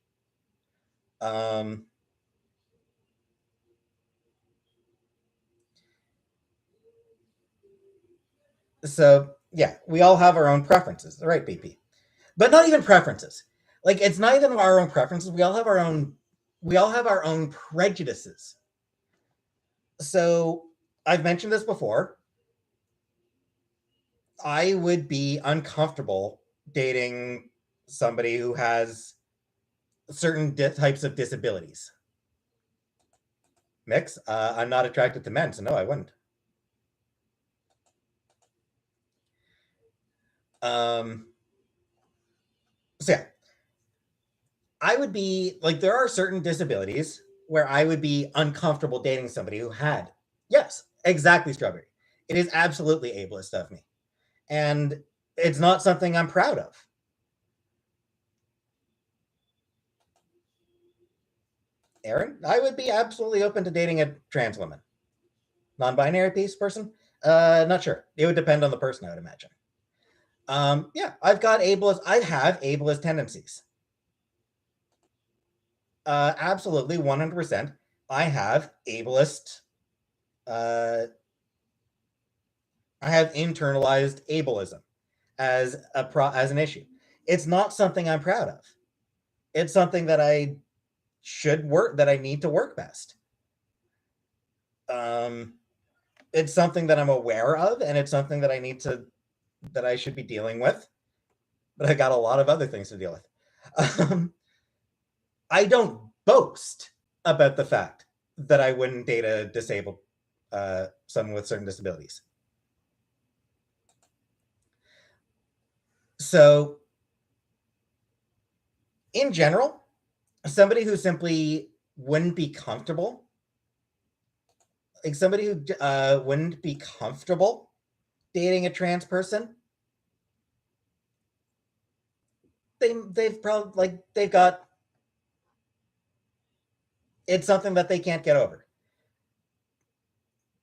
So yeah, we all have our own preferences, right, BP? But not even preferences. Like, it's not even our own preferences. We all have our own. We all have our own prejudices. So I've mentioned this before. I would be uncomfortable dating somebody who has certain types of disabilities. Mix. I'm not attracted to men, so no, I wouldn't. So yeah, I would be like, there are certain disabilities where I would be uncomfortable dating somebody who had. Yes, exactly, Strawberry. It is absolutely ableist of me. And it's not something I'm proud of. Aaron, I would be absolutely open to dating a trans woman. Non-binary piece person? Not sure. It would depend on the person, I would imagine. Yeah, I have ableist tendencies. Absolutely, 100%. I have ableist. I have internalized ableism as an issue. It's not something I'm proud of. It's something that I need to work best. It's something that I'm aware of, and it's something that I should be dealing with. But I got a lot of other things to deal with. I don't boast about the fact that I wouldn't date a disabled someone with certain disabilities. So, in general, somebody who simply wouldn't be comfortable, like somebody who wouldn't be comfortable dating a trans person, they've probably, like, they've got, it's something that they can't get over.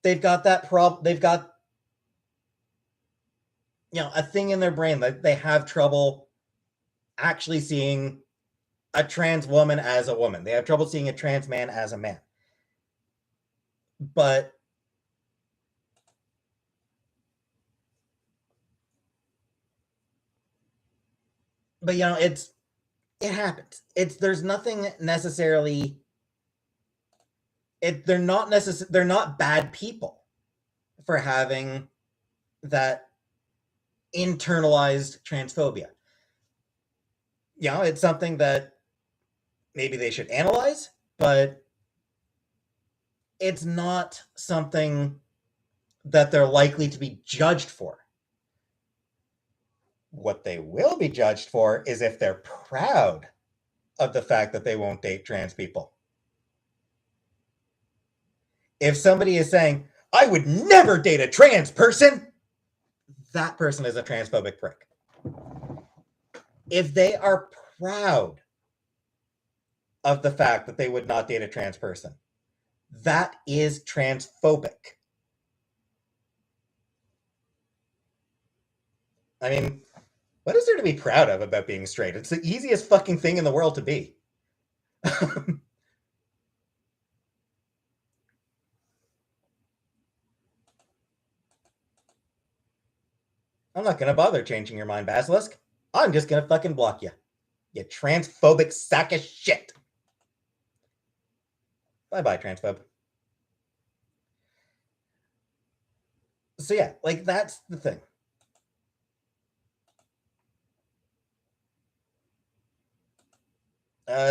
They've got that problem. a thing in their brain that they have trouble actually seeing a trans woman as a woman. They have trouble seeing a trans man as a man. But it happens. There's nothing necessarily they're not bad people for having that internalized transphobia. It's something that maybe they should analyze, but it's not something that they're likely to be judged for. What they will be judged for is if they're proud of the fact that they won't date trans people. If somebody is saying, I would never date a trans person, that person is a transphobic prick. If they are proud of the fact that they would not date a trans person, that is transphobic. I mean, what is there to be proud of about being straight? It's the easiest fucking thing in the world to be. I'm not going to bother changing your mind, Basilisk. I'm just going to fucking block you. You transphobic sack of shit. Bye-bye, transphobe. So yeah, that's the thing.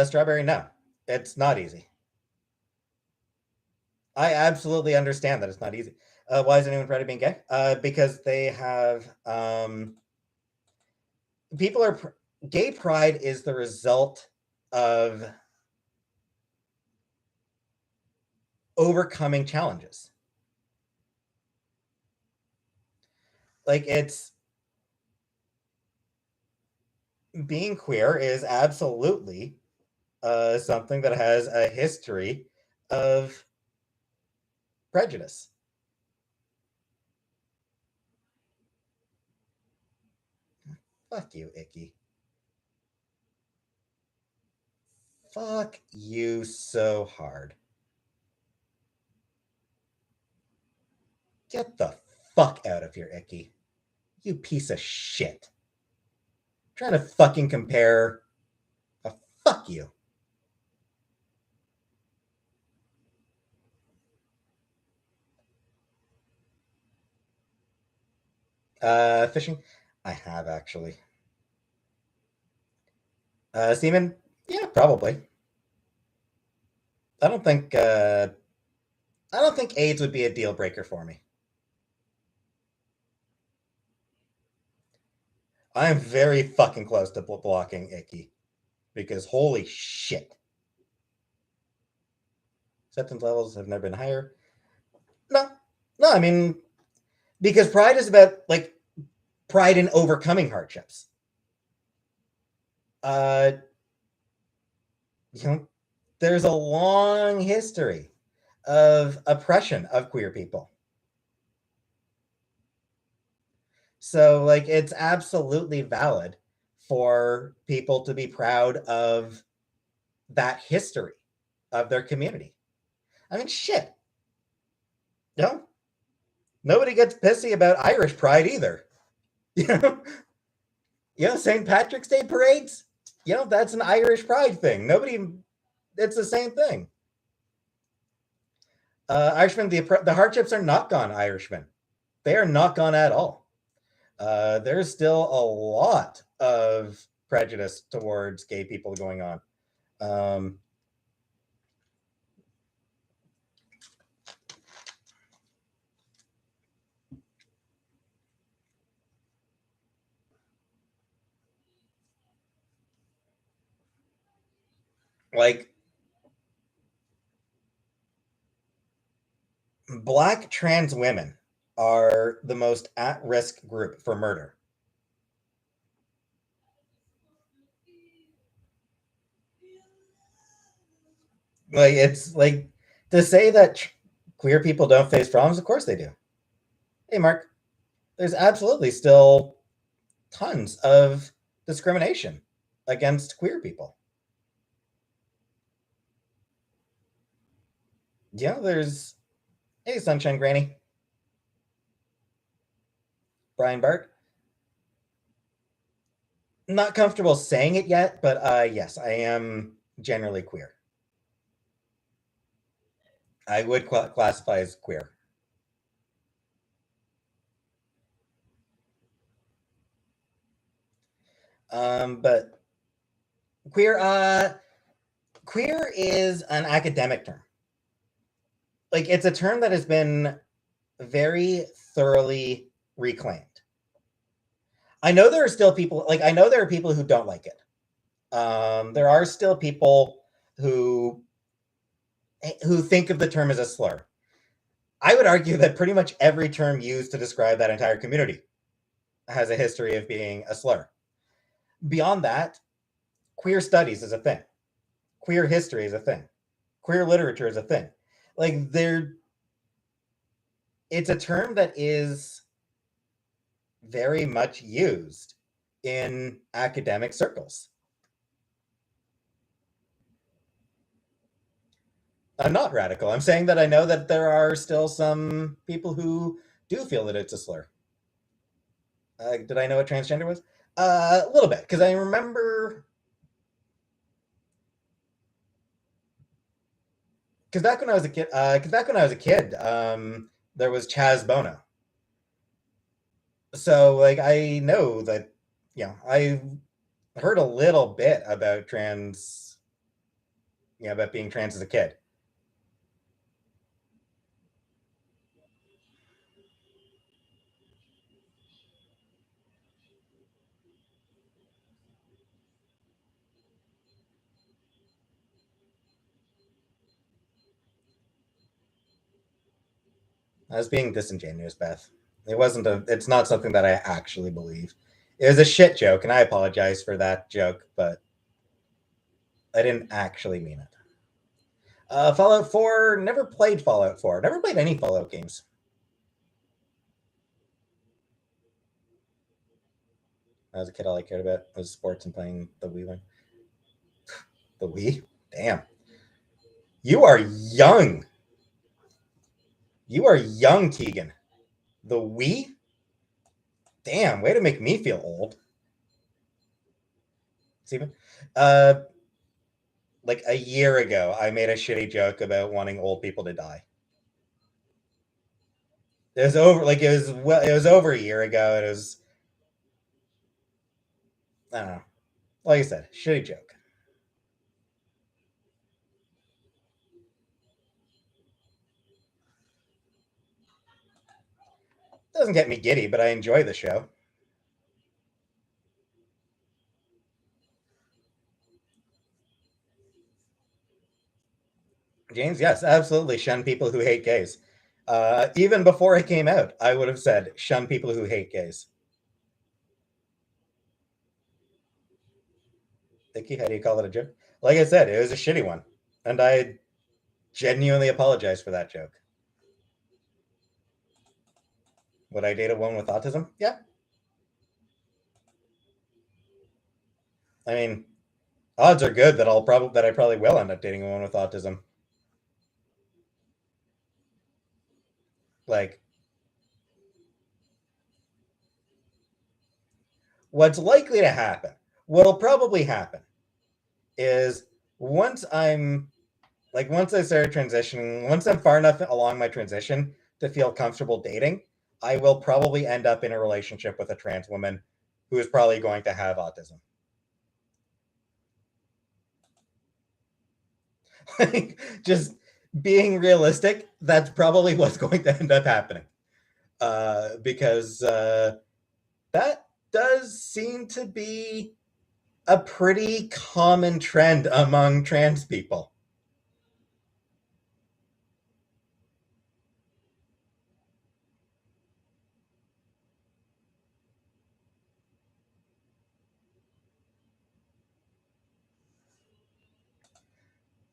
Strawberry, no. It's not easy. I absolutely understand that it's not easy. Why is anyone proud of being gay? Because they have people are gay pride is the result of overcoming challenges. It's being queer is absolutely something that has a history of prejudice. Fuck you, Icky. Fuck you so hard. Get the fuck out of here, Icky. You piece of shit. Trying to fucking compare. Fuck you. Fishing? I have actually. Semen? Yeah, probably. I don't think AIDS would be a deal breaker for me. I am very fucking close to blocking Icky because holy shit. Acceptance levels have never been higher. No, I mean, because pride is about pride in overcoming hardships. There's a long history of oppression of queer people. So it's absolutely valid for people to be proud of that history of their community. I mean, shit. Nobody gets pissy about Irish pride either. St. Patrick's Day parades. That's an Irish pride thing. It's the same thing. Irishmen, the hardships are not gone, Irishmen. They are not gone at all. There's still a lot of prejudice towards gay people going on. Black trans women are the most at-risk group for murder. It's to say that queer people don't face problems. Of course they do. Hey, Mark. there's absolutely still tons of discrimination against queer people. Yeah, there's hey Sunshine Granny, Brian Bart. Not comfortable saying it yet, but yes, I am generally queer. I would classify as queer. But queer, queer is an academic term. Like it's a term that has been very thoroughly reclaimed. I know there are still people like I know there are people who don't like it. There are still people who who think of the term as a slur. I would argue that pretty much every term used to describe that entire community has a history of being a slur. Beyond that, queer studies is a thing. Queer history is a thing. Queer literature is a thing. Like there it's a term that is very much used in academic circles. I'm not radical. I'm saying that I know that there are still some people who do feel that it's a slur. Did I know what transgender was? A little bit, because I remember. Because back when I was a kid, there was Chaz Bono. So like I know that, I heard a little bit about trans, about being trans as a kid. I was being disingenuous, Beth. It wasn't a. It's not something that I actually believe. It was a shit joke, and I apologize for that joke, but I didn't actually mean it. Fallout 4. Never played Fallout 4. Never played any Fallout games. As a kid, all I cared about was sports and playing the Wii one. The Wii? Damn. You are young. You are young, Tegan. The Wii? Damn, way to make me feel old. Steven? Uh, like a year ago, I made a shitty joke about wanting old people to die. It was over. Like it was over a year ago. It was. I don't know. Like I said, shitty joke. Doesn't get me giddy, but I enjoy the show. James, yes, absolutely shun people who hate gays. Even before it came out, I would have said shun people who hate gays. Vicky, how do you call it a joke? Like I said, it was a shitty one, and I genuinely apologize for that joke. Would I date a woman with autism? Yeah. I mean, odds are good that I probably will end up dating a woman with autism. Like, what's likely to happen, what'll probably happen, is once I'm once I start transitioning, once I'm far enough along my transition to feel comfortable dating, I will probably end up in a relationship with a trans woman who is probably going to have autism. Like, just being realistic, that's probably what's going to end up happening. Because that does seem to be a pretty common trend among trans people.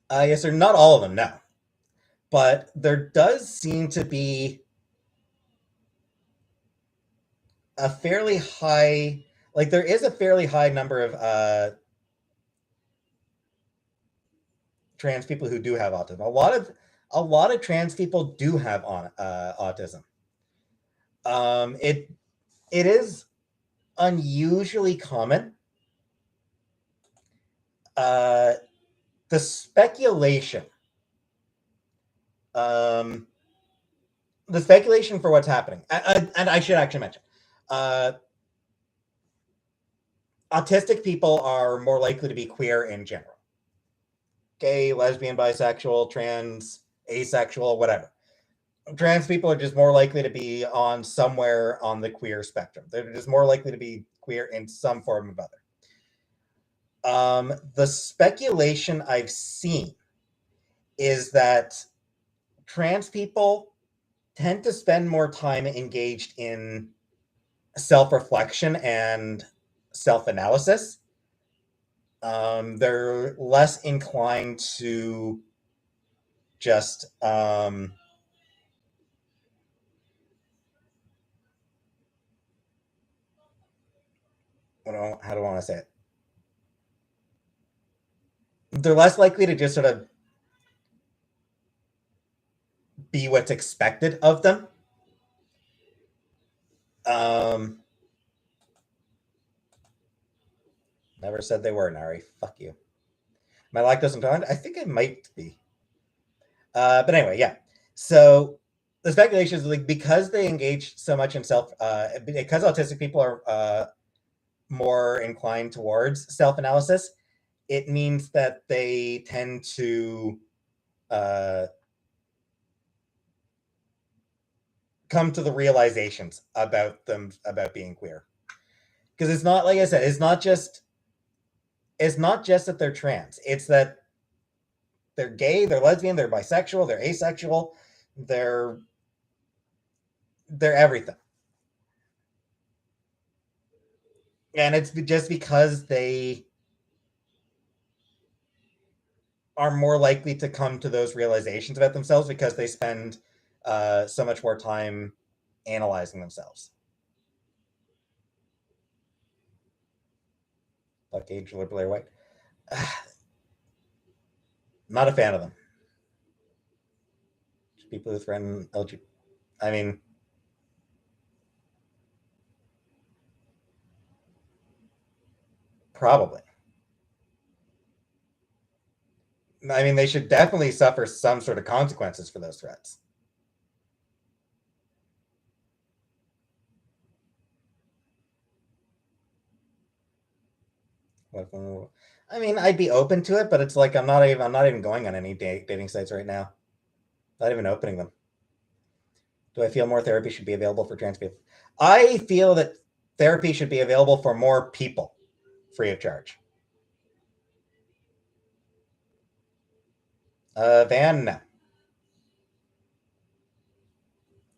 Yes, or not all of them, no. But there does seem to be a fairly high, like there is a fairly high number of trans people who do have autism. A lot of trans people do have autism. It is unusually common. Uh, the speculation, um, the speculation for what's happening, and I should actually mention, uh, autistic people are more likely to be queer in general. Gay, lesbian, bisexual, trans, asexual, whatever. Trans people are just more likely to be on somewhere on the queer spectrum. They're just more likely to be queer in some form or other. The speculation I've seen is that trans people tend to spend more time engaged in self-reflection and self-analysis. They're less inclined to just how do I want to say it? They're less likely to just sort of be what's expected of them. Um, Never said they were, Nari. Fuck you. Am I lactose intolerant? I think I might be. But anyway, yeah. So the speculation is like because they engage so much in because autistic people are more inclined towards self-analysis, it means that they tend to uh, come to the realizations about being queer. Because it's not, like I said, it's not just that they're trans. It's that they're gay, they're lesbian, they're bisexual, they're asexual, they're everything. And it's just because they are more likely to come to those realizations about themselves because they spend so much more time analyzing themselves. Like Age or Blair White. Not a fan of them. People who threaten LGBT. I mean, probably. I mean, they should definitely suffer some sort of consequences for those threats. I mean, I'd be open to it, but it's like I'm not even going on any dating sites right now. Not even opening them. Do I feel more therapy should be available for trans people? I feel that therapy should be available for more people, free of charge. Van, no.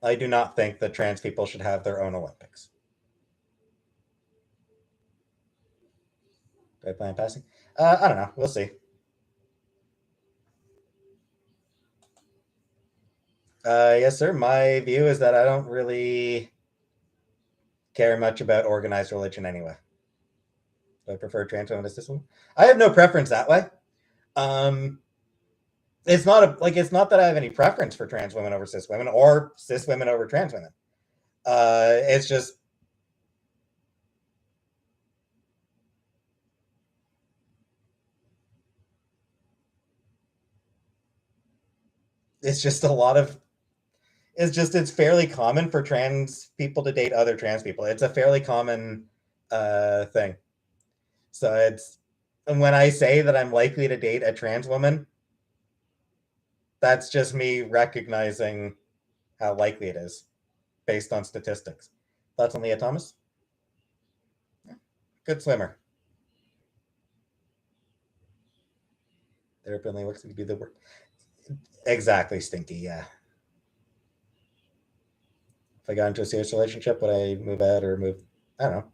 I do not think that trans people should have their own Olympics. Do I plan on passing? I don't know. We'll see. Yes, sir. My view is that I don't really care much about organized religion anyway. Do I prefer trans women to cis women? I have no preference that way. Um, it's not that I have any preference for trans women over cis women or cis women over trans women. It's just it's just a lot of it's fairly common for trans people to date other trans people. It's a fairly common thing. So it's and when I say that I'm likely to date a trans woman, that's just me recognizing how likely it is based on statistics. Thoughts on Leah Thomas? Yeah, good swimmer. There apparently looks to be the word. Exactly, stinky. Yeah. If I got into a serious relationship, would I move out or move? I don't know.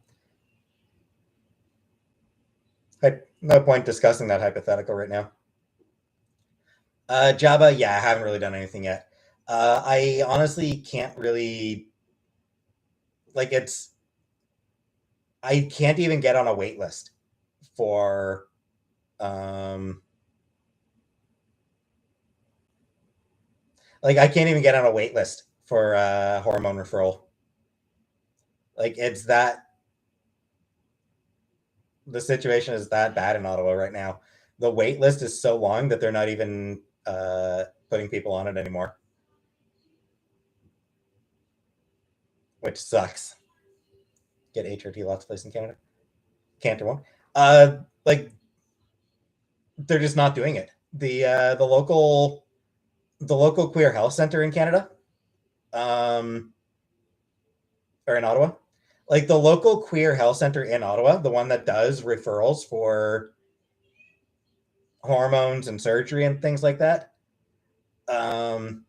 No point discussing that hypothetical right now. Java, yeah, I haven't really done anything yet. I honestly can't really like it's. I can't even get on a wait list for like I can't even get on a wait list for hormone referral. Like it's that the situation is that bad in Ottawa right now. The wait list is so long that they're not even putting people on it anymore, which sucks. Get HRT lots of places in Canada. Cantor won't. Like they're just not doing it. The local queer health center in Canada, um, or in Ottawa, like the local queer health center in Ottawa, the one that does referrals for hormones and surgery and things like that. Um,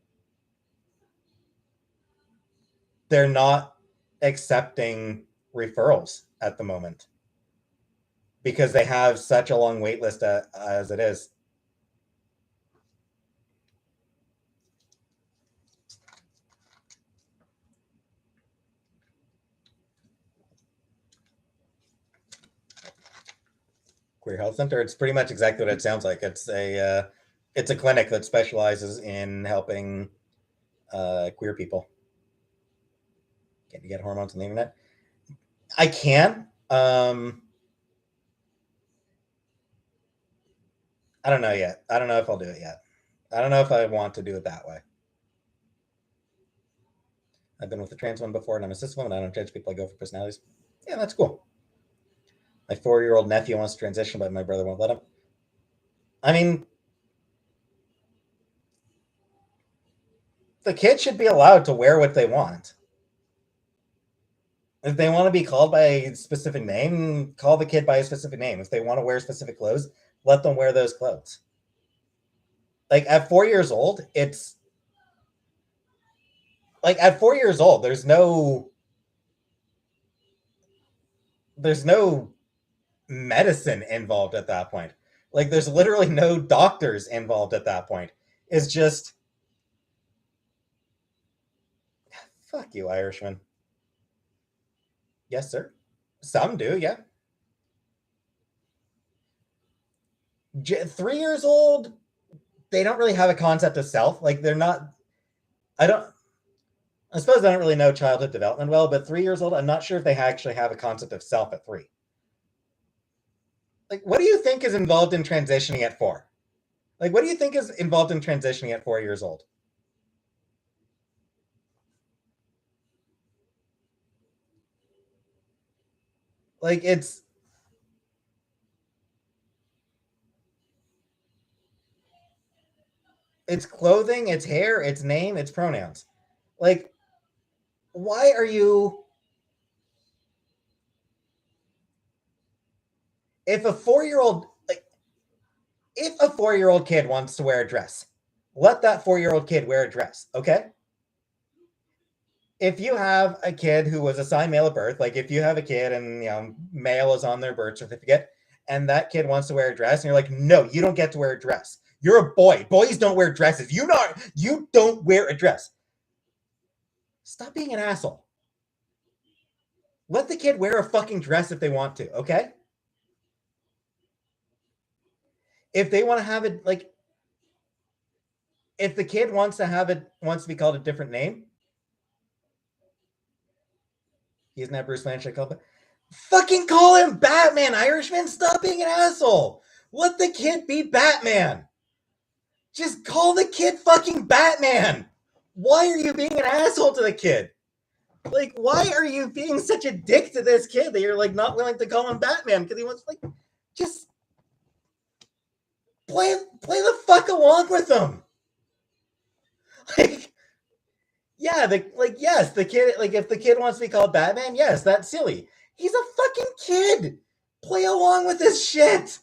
they're not accepting referrals at the moment because they have such a long wait list as it is. Queer health center. It's pretty much exactly what it sounds like. It's a clinic that specializes in helping queer people. Can you get hormones on the internet? I can. I don't know yet. I don't know if I'll do it yet. I don't know if I want to do it that way. I've been with a trans one before, and I'm a cis woman. I don't judge people. I go for personalities. Yeah, that's cool. My 4-year-old nephew wants to transition, but my brother won't let him. I mean, the kid should be allowed to wear what they want. If they want to be called by a specific name, call the kid by a specific name. If they want to wear specific clothes, let them wear those clothes. Like at 4 years old, it's like at 4 years old, there's no medicine involved at that point. Like there's literally no doctors involved at that point. It's just fuck you, Irishman. Yes, sir. Some do, yeah. 3 years old, they don't really have a concept of self. Like they're not. I don't. I suppose I don't really know childhood development well, but 3 years old, I'm not sure if they actually have a concept of self at 3. Like, what do you think is involved in transitioning at 4? Like, what do you think is involved in transitioning at 4 years old? Like, it's clothing, it's hair, it's name, it's pronouns. Like, why are you? If a 4-year-old, like, if a 4-year-old kid wants to wear a dress, let that 4-year-old kid wear a dress. Okay. If you have a kid who was assigned male at birth, like if you have a kid and male is on their birth certificate, and that kid wants to wear a dress, and you're like, no, you don't get to wear a dress. You're a boy. Boys don't wear dresses. You don't wear a dress. Stop being an asshole. Let the kid wear a fucking dress if they want to, okay? If they want to have it like if the kid wants to be called a different name, he's not Bruce Wayne, should I call it? Fucking call him Batman, Irishman. Stop being an asshole. Let the kid be Batman. Just call the kid fucking Batman. Why are you being an asshole to the kid? Like, why are you being such a dick to this kid that you're like not willing to call him Batman because he wants like just play the fuck along with him. Like, yeah, yes, the kid like if the kid wants to be called Batman, yes, that's silly. He's a fucking kid. Play along with this shit.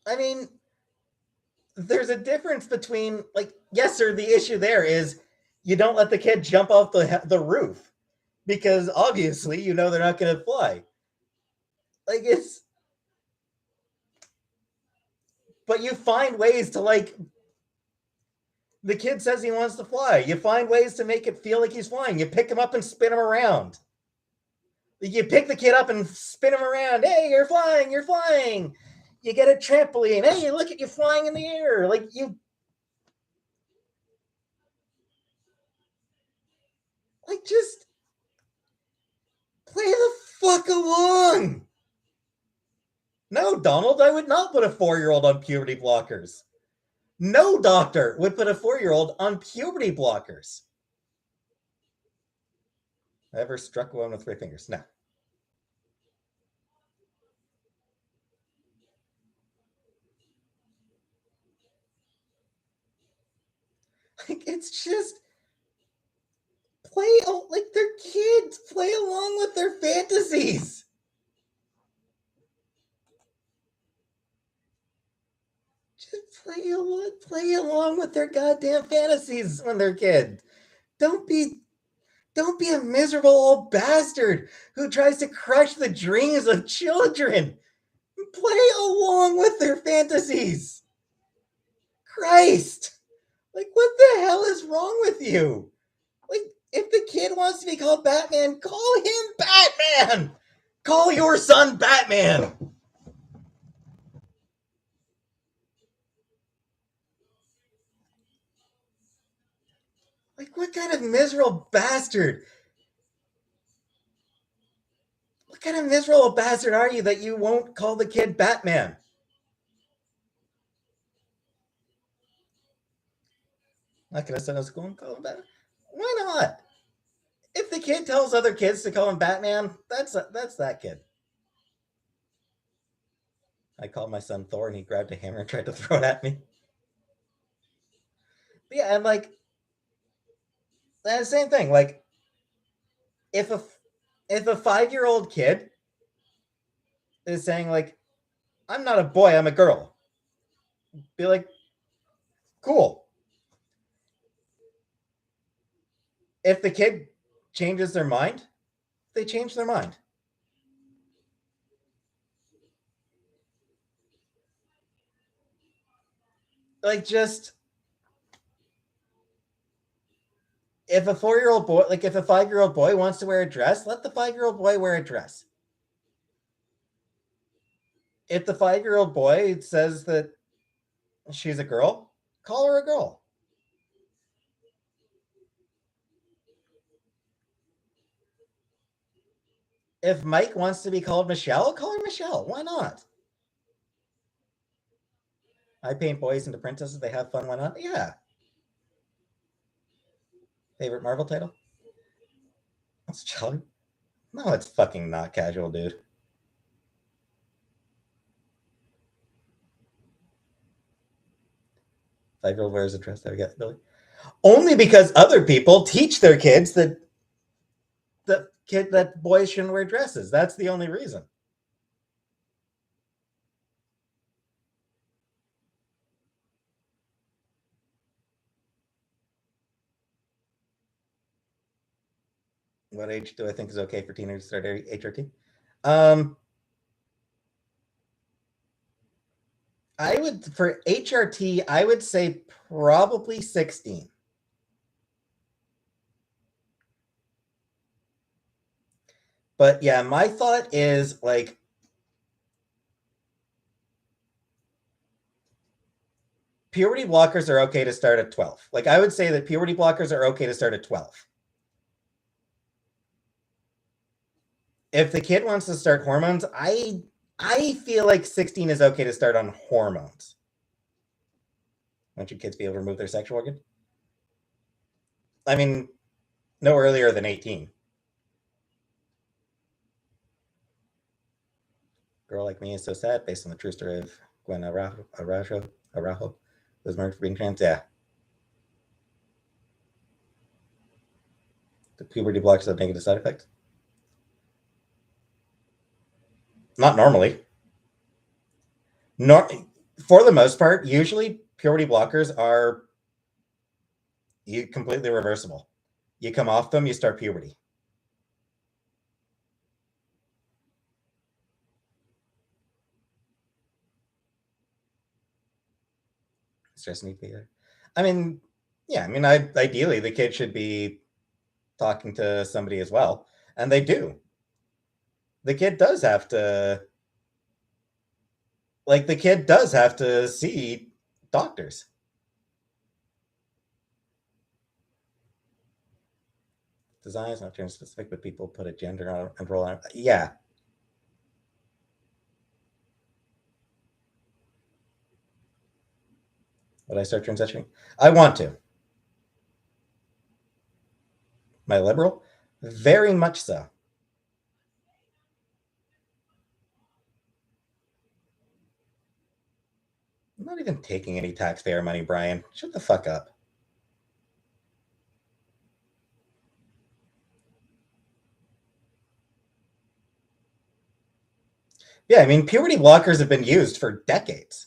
I mean, there's a difference between like yes sir, the issue there is you don't let the kid jump off the roof because obviously they're not going to fly. Like it's but you find ways to like The kid says he wants to fly. You find ways to make it feel like he's flying. You pick him up and spin him around. You pick the kid up and spin him around. Hey, you're flying, you're flying. You get a trampoline. Hey, look at you flying in the air. Like just play the fuck along. No, Donald, I would not put a 4-year-old on puberty blockers. No doctor would put a 4-year-old on puberty blockers. I ever struck one with 3 fingers? No. Like, it's just play, like, they're kids. Play along with their fantasies. Just play along with their goddamn fantasies when they're kids. Don't be a miserable old bastard who tries to crush the dreams of children. Play along with their fantasies. Christ. Like, what the hell is wrong with you? Like, if the kid wants to be called Batman, call him Batman. Call your son Batman. Like, what kind of miserable bastard? What kind of miserable bastard are you that you won't call the kid Batman? Not gonna send to school and call him Batman. Why not? If the kid tells other kids to call him Batman, that's that kid. I called my son Thor, and he grabbed a hammer and tried to throw it at me. But yeah, and like the same thing. Like, if a 5-year-old kid is saying like, "I'm not a boy, I'm a girl," be like, "Cool." If the kid changes their mind, they change their mind. Like, just if a 4-year-old boy, like if a 5-year-old boy wants to wear a dress, let the 5-year-old boy wear a dress. If the 5-year-old boy says that she's a girl, call her a girl. If Mike wants to be called Michelle, call her Michelle. Why not? I paint boys into princesses. They have fun. Why not? Yeah. Favorite Marvel title? That's Charlie. No, it's fucking not casual, dude. 5-year-old wears a dress. There we go, Billy. Only because other people teach their kids that boys shouldn't wear dresses. That's the only reason. What age do I think is okay for teenagers to start HRT? Um, I would for HRT, I would say probably 16. But yeah, my thought is like puberty blockers are okay to start at 12. Like, I would say that puberty blockers are okay to start at 12. If the kid wants to start hormones, I feel like 16 is okay to start on hormones. Won't you kids be able to remove their sexual organ? I mean, no earlier than 18. Girl Like Me is So Sad, based on the true story of Gwen Araujo was murdered for being trans. Yeah. The puberty blocks have negative side effects. Not normally. Nor For the most part, usually puberty blockers are completely reversible. You come off them, you start puberty. Stress need to be there. I mean, Yeah, I mean, ideally the kid should be talking to somebody as well, and they do. The kid does have to, the kid does have to see doctors. Design is not gender specific, but people put a gender on and roll on. Yeah. Would I start transitioning? I want to. My liberal? Very much so. I'm not even taking any taxpayer money, Brian. Shut the fuck up. Yeah, I mean, puberty blockers have been used for decades.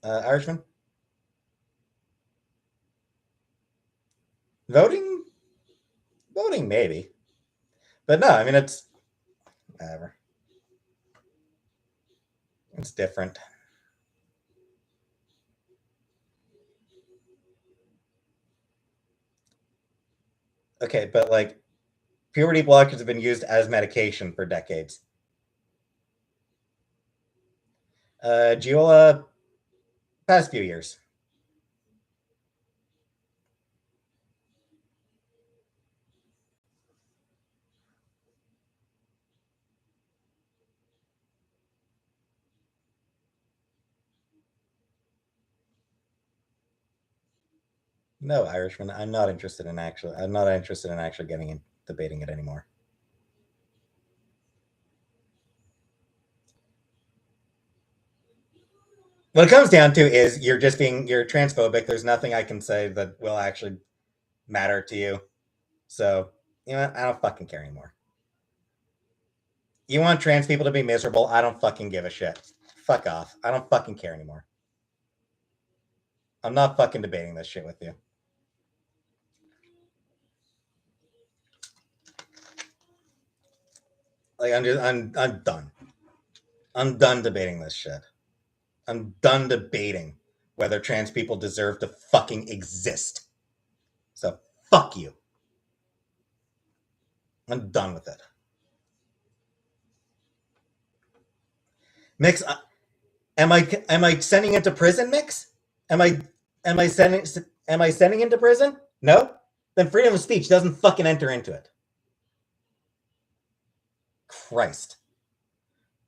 Irishman? Voting? Voting, maybe. But no, I mean, it's whatever. It's different. Okay, but puberty blockers have been used as medication for decades. Giola, past few years. No, Irishman. I'm not interested in actually. I'm not interested in actually getting in debating it anymore. What it comes down to is you're transphobic. There's nothing I can say that will actually matter to you. So, you know what? I don't fucking care anymore. You want trans people to be miserable? I don't fucking give a shit. Fuck off. I don't fucking care anymore. I'm not fucking debating this shit with you. I'm done. I'm done debating this shit. I'm done debating whether trans people deserve to fucking exist. So fuck you. I'm done with it. Mix, am I sending it to prison, Mix? Am I am I sending am I sending him to prison? No? Then freedom of speech doesn't fucking enter into it. Christ.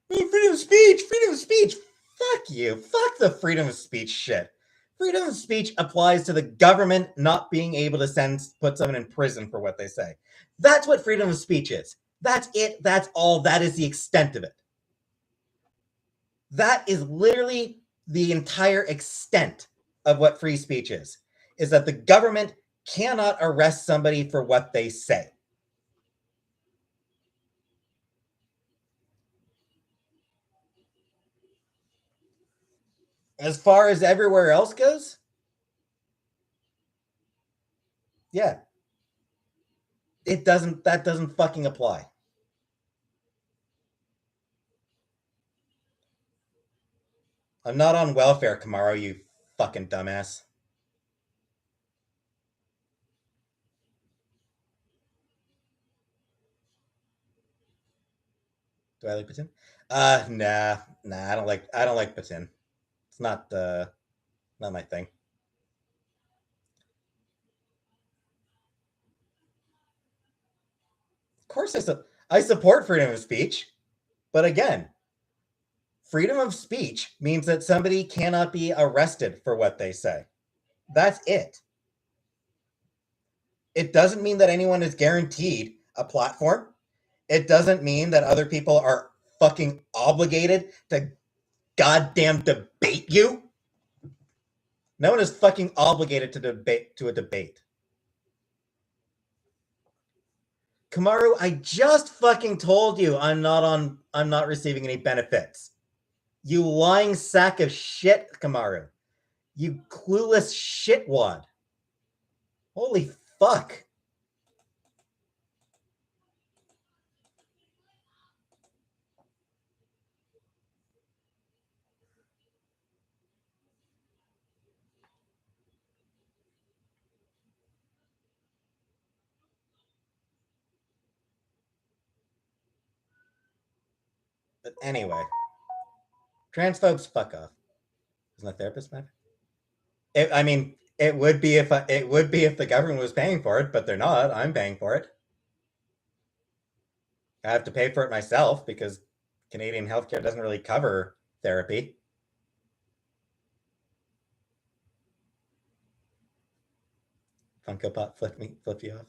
Freedom of speech, freedom of speech. Fuck you. Fuck the freedom of speech shit. Freedom of speech applies to the government not being able to put someone in prison for what they say. That's what freedom of speech is. That's it. That's all. That is the extent of it. That is literally the entire extent of what free speech is that the government cannot arrest somebody for what they say. As far as everywhere else goes, yeah, that doesn't fucking apply. I'm not on welfare, Kamaro, you fucking dumbass. Do I like Patin? Nah, I don't like Patin. It's not my thing. Of course I support freedom of speech, but again, freedom of speech means that somebody cannot be arrested for what they say. That's it. It doesn't mean that anyone is guaranteed a platform. It doesn't mean that other people are fucking obligated to goddamn debate you. No one is fucking obligated to a debate. Kamaru, I just fucking told you I'm not receiving any benefits. You lying sack of shit, Kamaru. You clueless shitwad. Holy fuck. But anyway, transphobes, fuck off. Isn't a therapist matter? I mean, it would be if it would be if the government was paying for it, but they're not. I'm paying for it. I have to pay for it myself because Canadian healthcare doesn't really cover therapy. Funko Pop flip you off.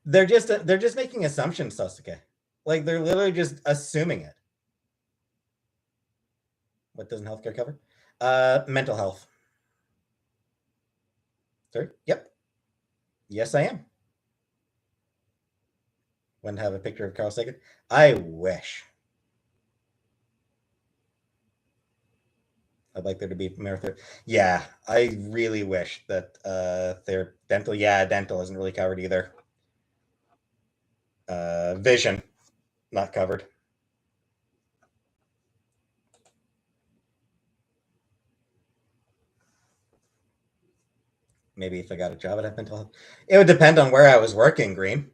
They're just making assumptions, Sasuke. Like they're literally just assuming it. What doesn't healthcare cover? Mental health. Sorry. Yep. Yes, I am. Wouldn't have a picture of Carl Sagan. I wish. I'd like there to be marathon. Yeah, I really wish that their dental. Yeah, dental isn't really covered either. Vision, not covered. Maybe if I got a job, I'd have mental health. It would depend on where I was working, Green.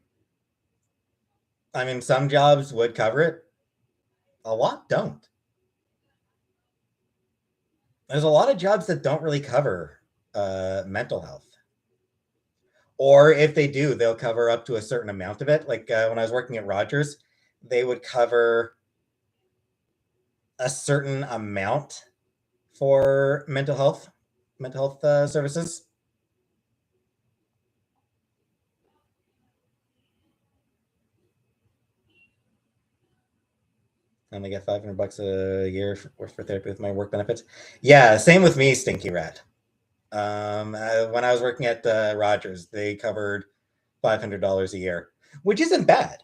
I mean, some jobs would cover it. A lot don't. There's a lot of jobs that don't really cover mental health. Or if they do, they'll cover up to a certain amount of it. Like when I was working at Rogers, they would cover a certain amount for mental health services. I only get $500 a year for therapy with my work benefits. Yeah, same with me, Stinky Rat. When I was working at Rogers, they covered $500 a year, which isn't bad.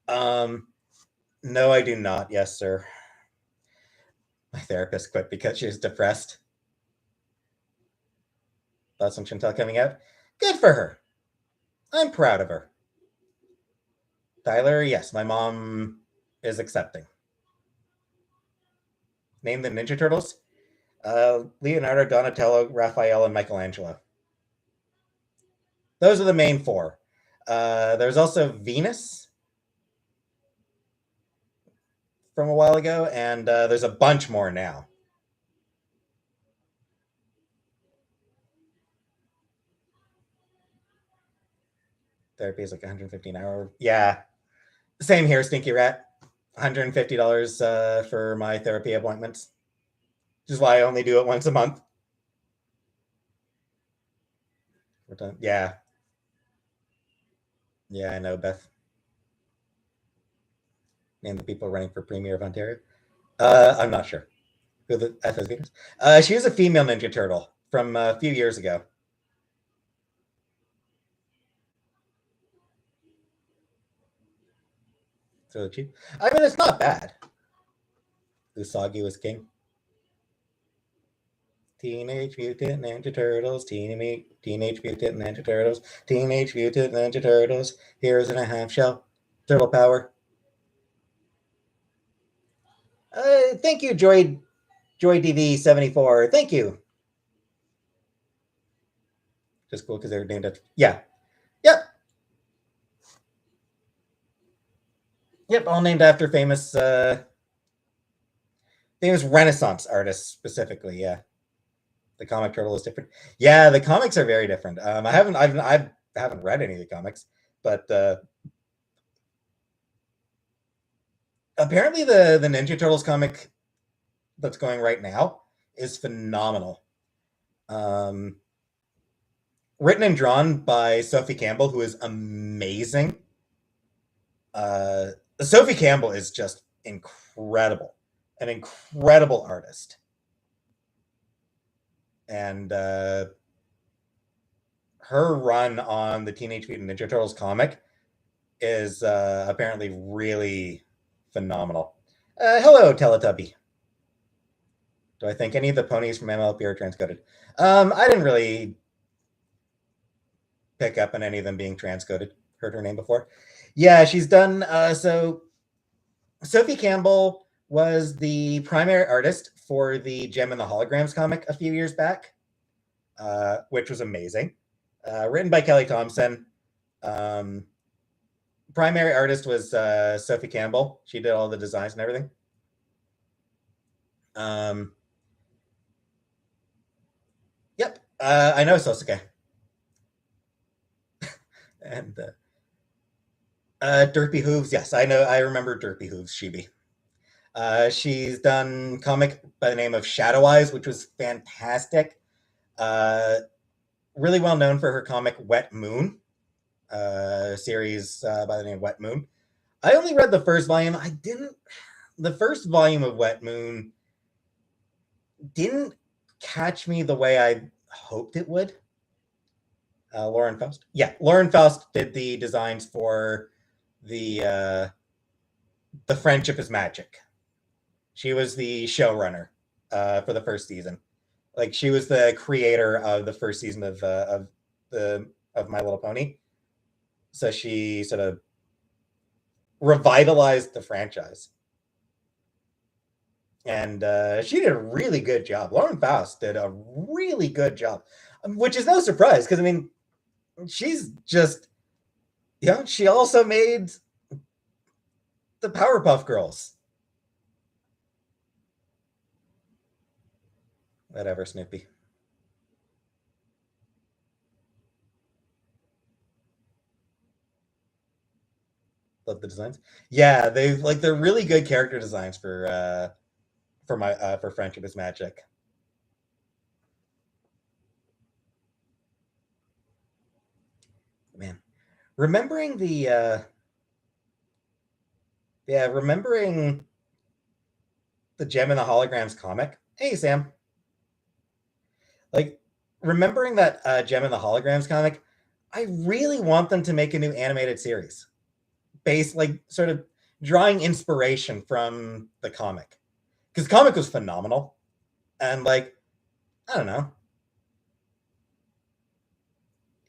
No, I do not. Yes, sir. My therapist quit because she was depressed. Thoughts on Chantel coming out? Good for her. I'm proud of her. Tyler, yes, my mom is accepting. Name the Ninja Turtles. Leonardo, Donatello, Raphael, and Michelangelo. Those are the main four. There's also Venus from a while ago, and there's a bunch more now. Therapy is like 150 an hour. Yeah, same here, Stinky Rat. $150 for my therapy appointments, which is why I only do it once a month. We're done. Yeah, yeah, I know, Beth. Name the people running for Premier of Ontario. I'm not sure who the F is Venus. She was a female Ninja Turtle from a few years ago. So cheap. I mean, it's not bad. Usagi was king. Teenage Mutant Ninja Turtles, Teenage Mutant Ninja Turtles, Teenage Mutant Ninja Turtles, Heroes in a Half Shell, Turtle Power. Thank you, Joy DV 74. Thank you. Just cool because they were named after. Yeah. Yep. Yep. All named after famous Renaissance artists specifically. Yeah. The comic turtle is different. Yeah, the comics are very different. I haven't read any of the comics, but apparently the Ninja Turtles comic that's going right now is phenomenal. Um, Written and drawn by Sophie Campbell, who is amazing. Uh, Sophie Campbell is just incredible, an incredible artist, and her run on the Teenage Mutant Ninja Turtles comic is apparently really phenomenal. Hello, Teletubby. Do I think any of the ponies from MLP are transcoded? I didn't really pick up on any of them being transcoded. Heard her name before. Yeah, she's done. So Sophie Campbell was the primary artist for the Gem and the Holograms comic a few years back, which was amazing. Written by Kelly Thompson. primary artist was Sophie Campbell. She did all the designs and everything. Yep, I know Sosuke. And Derpy Hooves, yes, I know. I remember Derpy Hooves, Shibi. She's done comic by the name of Shadow Eyes, which was fantastic. Really well known for her comic Wet Moon, series by the name of Wet Moon. I only read the first volume. The first volume of Wet Moon didn't catch me the way I hoped it would. Lauren Faust. Yeah, Lauren Faust did the designs for the Friendship is Magic. She was the showrunner for the first season. Like she was the creator of the first season of My Little Pony. So she sort of revitalized the franchise. And she did a really good job. Lauren Faust did a really good job, which is no surprise because, I mean, she's just, she also made the Powerpuff Girls. Whatever, Snoopy. Love the designs. Yeah, they're really good character designs for Friendship is Magic. Man, remembering remembering the Gem and the Holograms comic. Hey, Sam. Like, remembering that Gem and the Holograms comic, I really want them to make a new animated series based, like, sort of drawing inspiration from the comic. Because the comic was phenomenal. And, like, I don't know.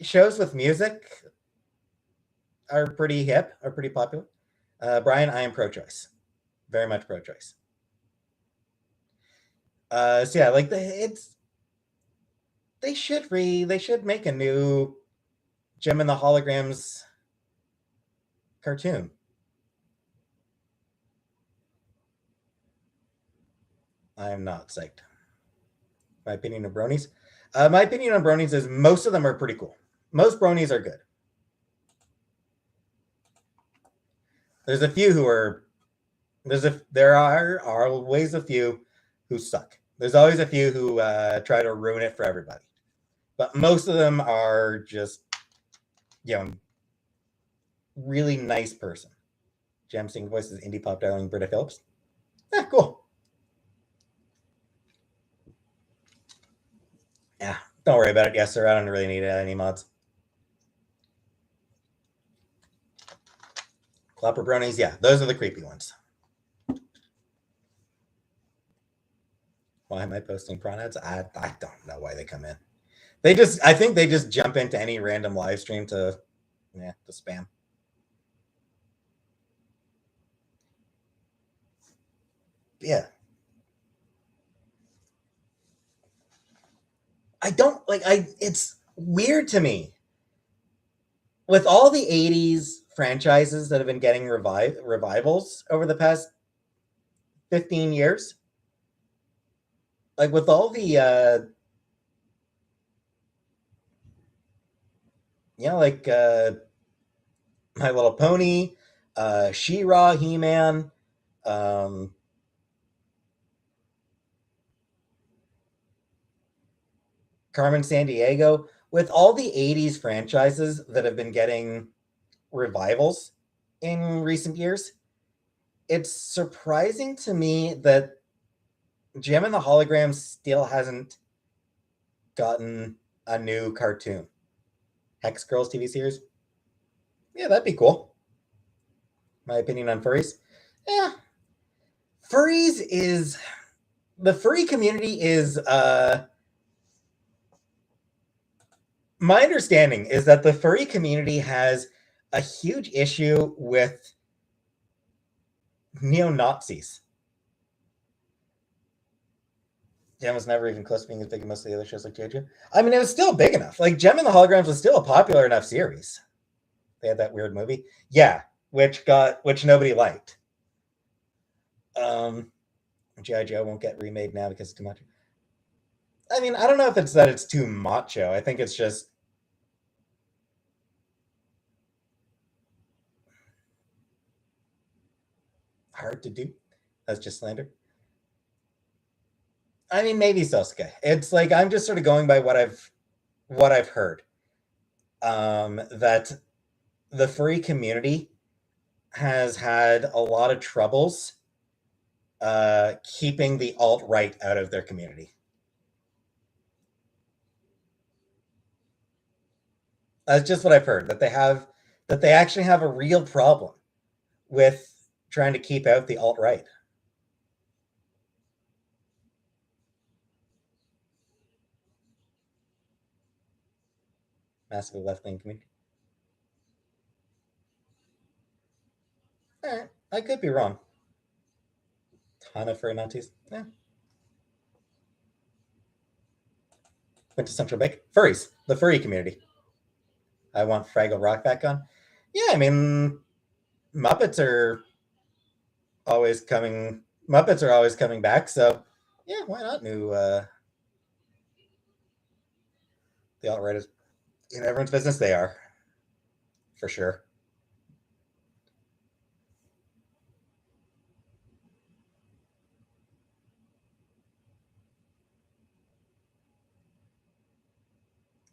Shows with music are pretty hip, are pretty popular. Brian, I am pro-choice. Very much pro-choice. So yeah, like they should make a new Gem and the Holograms cartoon. I am not psyched. My opinion of bronies. My opinion on bronies is most of them are pretty cool. Most bronies are good. There's a few who are. There are always a few who suck. There's always a few who try to ruin it for everybody. But most of them are just, really nice person. Gem singing voice is indie pop darling Britta Phillips. Yeah, cool. Yeah, don't worry about it. Yes, sir. I don't really need any mods. Clopper bronies, yeah, those are the creepy ones. Why am I posting prawn ads? I don't know why they come in. I think they just jump into any random live stream to spam. Yeah. It's weird to me. With all the 80s franchises that have been getting revivals over the past 15 years, like with all the My Little Pony, She-Ra, He-Man, Carmen Sandiego, with all the 80s franchises that have been getting revivals in recent years, it's surprising to me that Gem and the Holograms still hasn't gotten a new cartoon. Hex Girls TV series? Yeah, that'd be cool. My opinion on furries? Yeah. Furries is... The furry community is... My understanding is that the furry community has a huge issue with neo-Nazis. Gem was never even close to being as big as most of the other shows like JoJo. I mean, it was still big enough. Like, Gem and the Holograms was still a popular enough series. They had that weird movie. Yeah. which nobody liked. Um, GI Joe won't get remade now because it's too much. I mean, I don't know if it's that it's too macho. I think it's just hard to do. That's just slander. I mean, maybe Sosuke. It's like I'm just sort of going by what I've heard. That the furry community has had a lot of troubles keeping the alt right out of their community. That's just what I've heard. That they actually have a real problem with trying to keep out the alt right. Massively left wing community. I could be wrong. Ton of furry Nazis. Yeah. Went to Central Bank. Furries, the furry community. I want Fraggle Rock back on. Yeah, I mean, Muppets are always coming. Muppets are always coming back. So, yeah, why not new? The alt right is in everyone's business. They are for sure.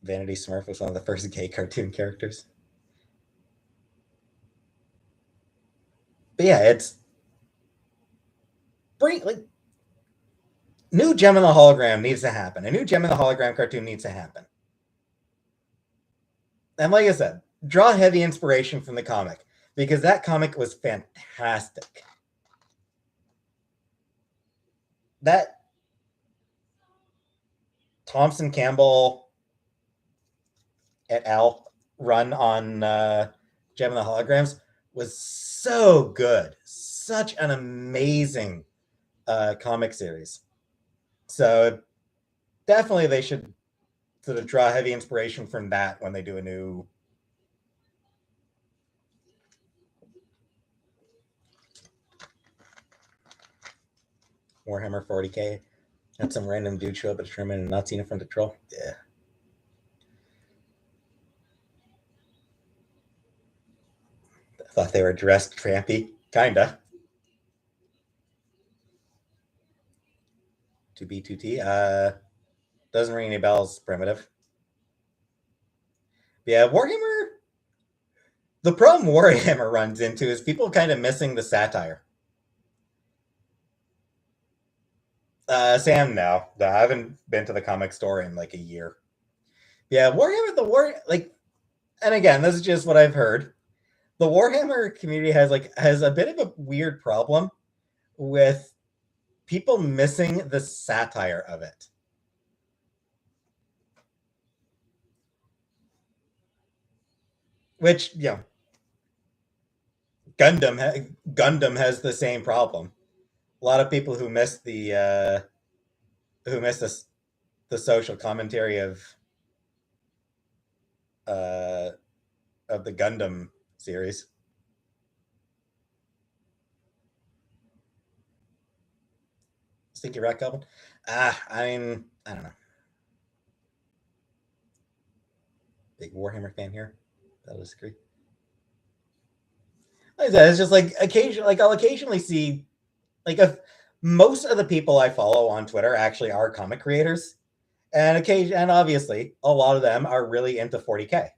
Vanity Smurf was one of the first gay cartoon characters. But yeah, it's like new Gem in the Hologram needs to happen. A new Gem in the Hologram cartoon needs to happen. And like I said, draw heavy inspiration from the comic because that comic was fantastic. That Thompson Campbell et al. Run on Gem and the Holograms was so good. Such an amazing comic series. So definitely they should sort of draw heavy inspiration from that when they do a new Warhammer 40k. Had some random dude show up at a tournament and not seen it from the troll. Yeah. I thought they were dressed trampy. Kinda. To B2T. Doesn't ring any bells, primitive. Yeah, Warhammer. The problem Warhammer runs into is people kind of missing the satire. Sam, no. I haven't been to the comic store in like a year. Yeah, Warhammer, the War, like, and again, this is just what I've heard. The Warhammer community has a bit of a weird problem with people missing the satire of it. Which, you know, Gundam has the same problem. A lot of people who miss the social commentary uh, of the Gundam series. Stinky Rat Goblin. I mean, I don't know. Big Warhammer fan here. I'll disagree. Like I said, it's just like I'll occasionally see like if most of the people I follow on Twitter actually are comic creators, and obviously a lot of them are really into 40k.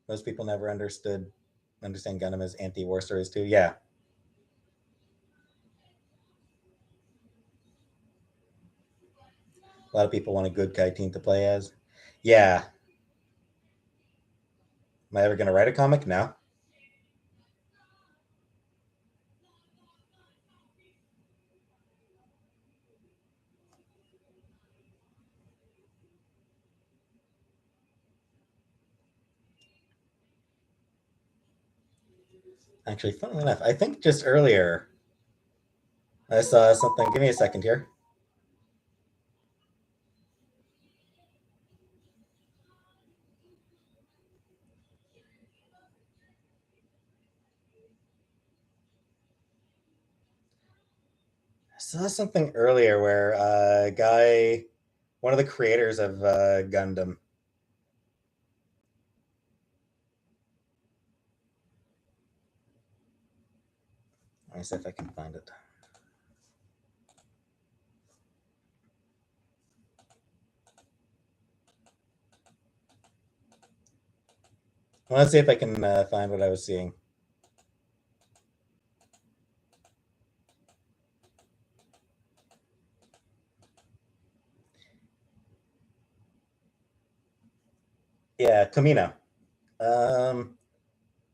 Most people never understand Gundam as anti-war stories too. Yeah, a lot of people want a good guy team to play as. Yeah, am I ever going to write a comic? No. Actually, funnily enough, I think just earlier I saw something. Give me a second here. I saw something earlier where a guy, one of the creators of Gundam. Let me see if I can find it. Let's see if I can find what I was seeing. Yeah, Tomino.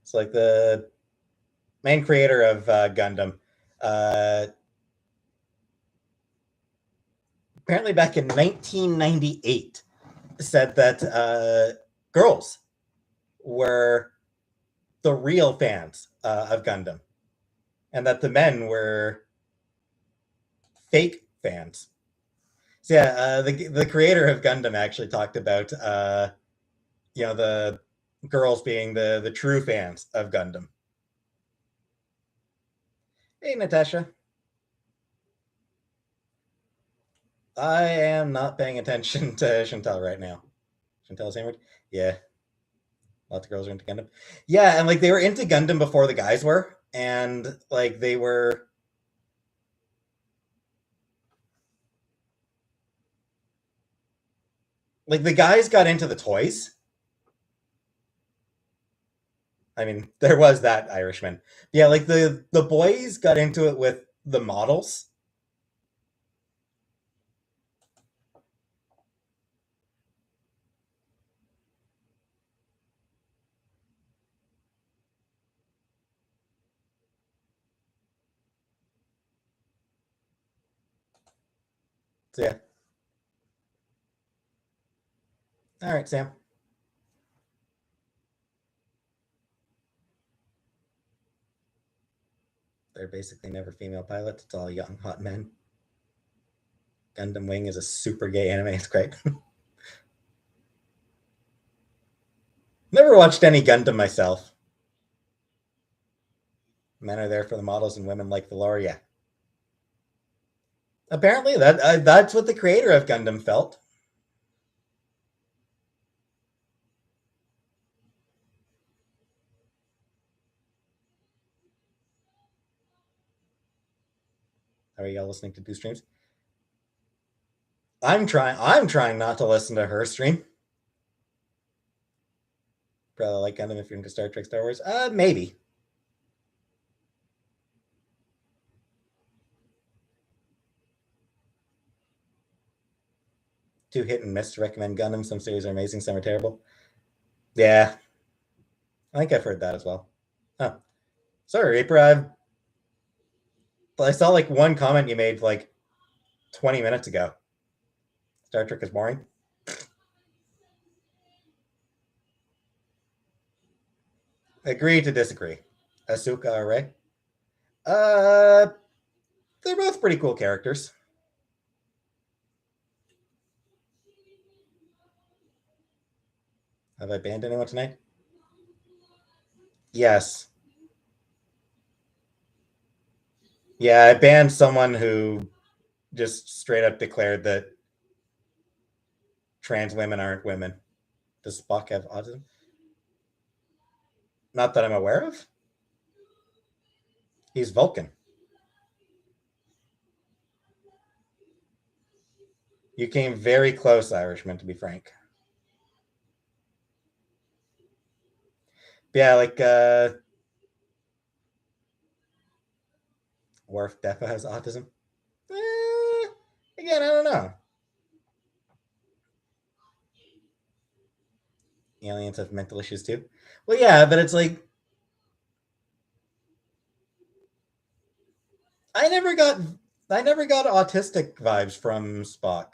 It's like the main creator of Gundam. Uh, Apparently, back in 1998, said that girls were the real fans of Gundam, and that the men were fake fans. So yeah, the creator of Gundam actually talked about the girls being the true fans of Gundam. Hey, Natasha. I am not paying attention to Chantal right now. Chantal Sandwich? Yeah, lots of girls are into Gundam. Yeah, and like they were into Gundam before the guys were, and like they were like the guys got into the toys. I mean, there was that Irishman. Yeah, like the boys got into it with the models. So yeah. All right, Sam. They're basically never female pilots. It's all young, hot men. Gundam Wing is a super gay anime. It's great. Never watched any Gundam myself. Men are there for the models and women like the lore. Yeah. Apparently, that's what the creator of Gundam felt. Are y'all listening to two streams? I'm trying. I'm trying not to listen to her stream. Probably like Gundam if you're into Star Trek, Star Wars. Maybe. Too hit and miss to recommend Gundam. Some series are amazing, some are terrible. Yeah, I think I've heard that as well. Oh, sorry, Reaper. I saw like one comment you made like 20 minutes ago. Star Trek is boring. Agree to disagree. Asuka or Rey? Uh, they're both pretty cool characters. Have I banned anyone tonight? Yes. Yeah, I banned someone who just straight up declared that trans women aren't women. Does Spock have autism? Not that I'm aware of. He's Vulcan. You came very close, Irishman, to be frank. But yeah, like Worf Defa has autism. Again, I don't know. Aliens have mental issues too. Well, yeah, but it's like I never got I never got autistic vibes from Spock.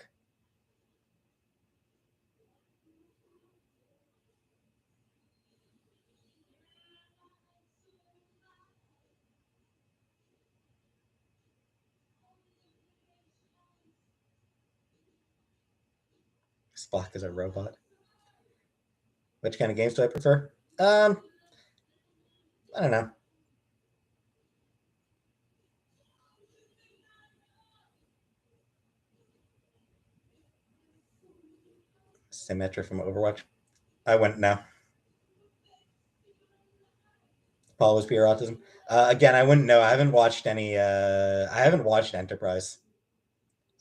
Spock is a robot. Which kind of games do I prefer? I don't know. Symmetra from Overwatch. I wouldn't know. Paul was pure autism. Again, I wouldn't know. I haven't watched any. I haven't watched Enterprise.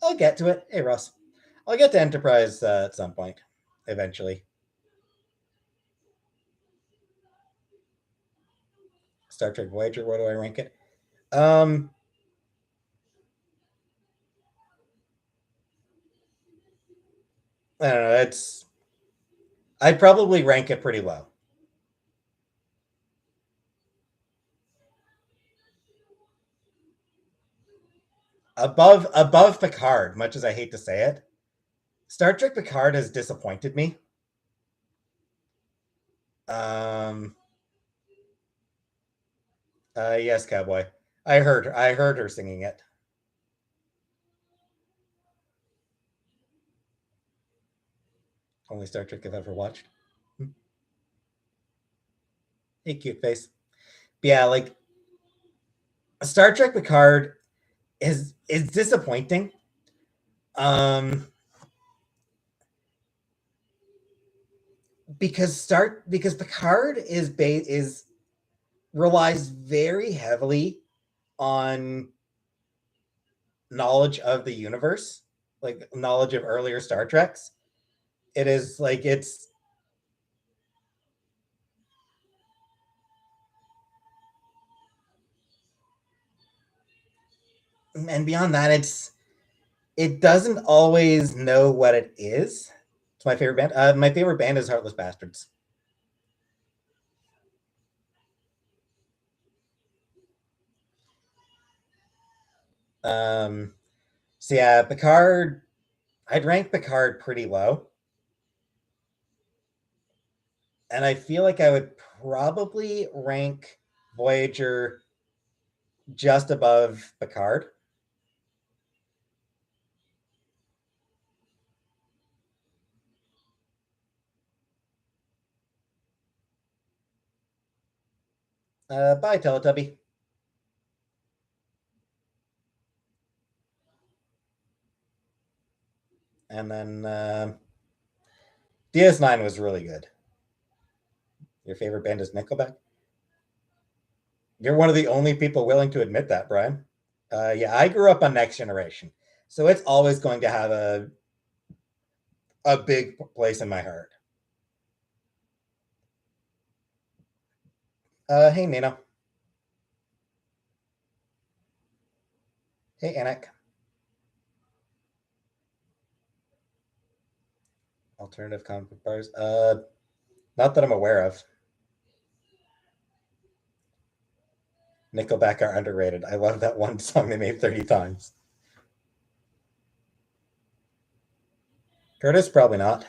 I'll get to it. Hey, Ross. I'll get to Enterprise at some point, eventually. Star Trek Voyager. Where do I rank it? I don't know. It's. I'd probably rank it pretty low. Above Picard, much as I hate to say it. Star Trek Picard has disappointed me. Um, yes, Cowboy. I heard her singing it. Only Star Trek I've ever watched. Hey, cute face. But yeah, like Star Trek Picard is disappointing. Um, because Picard is relies very heavily on knowledge of the universe, like knowledge of earlier Star Treks. It is like it's and beyond that, it doesn't always know what it is. It's my favorite band. My favorite band is Heartless Bastards. Um, so yeah, Picard. I'd rank Picard pretty low, and I feel like I would probably rank Voyager just above Picard. Bye, Teletubby. And then DS9 was really good. Your favorite band is Nickelback? You're one of the only people willing to admit that, Brian. Yeah, I grew up on Next Generation, so it's always going to have a big place in my heart. Hey, Nino. Hey, Anik. Alternative comic book bars. Not that I'm aware of. Nickelback are underrated. I love that one song they made 30 times. Curtis, probably not.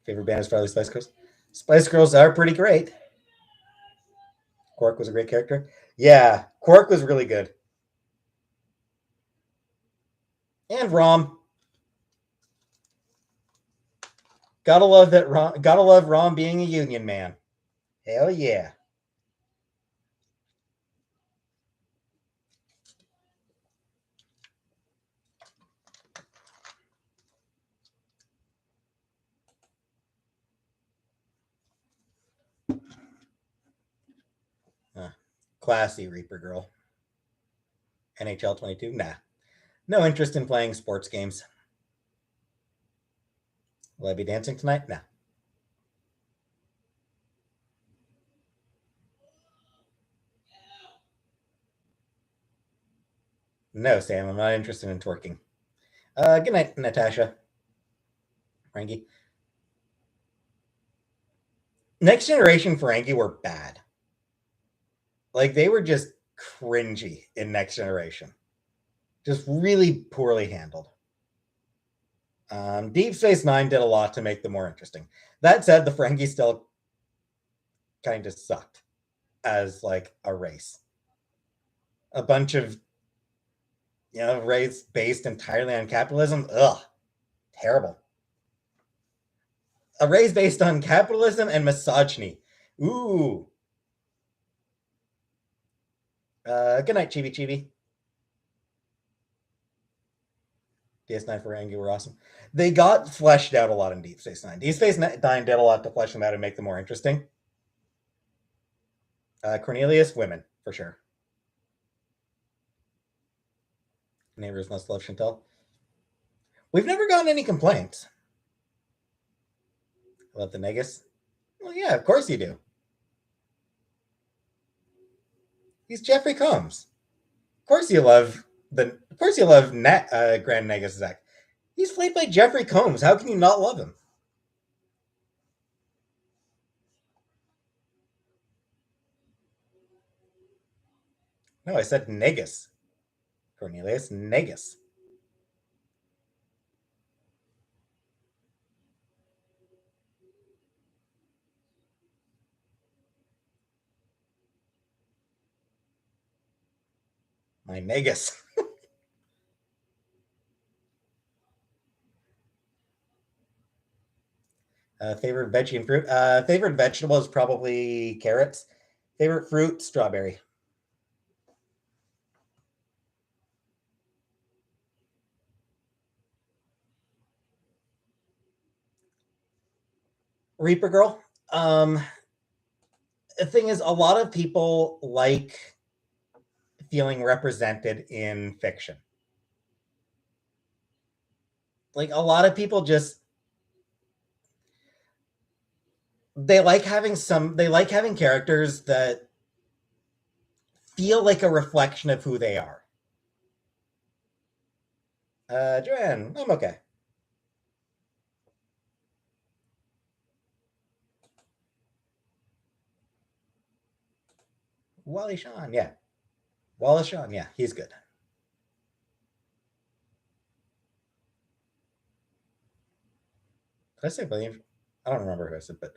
Favorite band is probably Spice Girls. Spice Girls are pretty great. Quark was a great character. Yeah, Quark was really good. And Rom. Gotta love that Rom. Gotta love Rom being a union man. Hell yeah. Uh, Classy Reaper girl. NHL 22. Nah. No interest in playing sports games. Will I be dancing tonight? Nah. No, Sam. I'm not interested in twerking. Good night, Natasha. Frankie. Next Generation Ferengi were bad. Like they were just cringy in Next Generation. Just really poorly handled. Deep Space Nine did a lot to make them more interesting. That said, the Ferengi still kind of sucked as like a race. A bunch of race based entirely on capitalism. Ugh, terrible. A race based on capitalism and misogyny. Ooh. Good night, Chibi Chibi. DS9 for Angie were awesome. They got fleshed out a lot in Deep Space Nine. Deep Space Nine did a lot to flesh them out and make them more interesting. Cornelius, women for sure. Neighbors must love Chantel. We've never gotten any complaints about the Negus. Well, yeah, of course you do. He's Jeffrey Combs. Of course you love the. Of course you love Grand Negus Zach. He's played by Jeffrey Combs. How can you not love him? No, I said Negus. Cornelius Negus. My Negus. Favorite veggie and fruit. Favorite vegetable is probably carrots. Favorite fruit, strawberry. Reaper Girl. The thing is, a lot of people like feeling represented in fiction. Like a lot of people just they like having characters that feel like a reflection of who they are. Joanne, I'm okay. Wally Shawn, yeah. Wallace Shawn, yeah, he's good. Did I say William? I don't remember who I said, but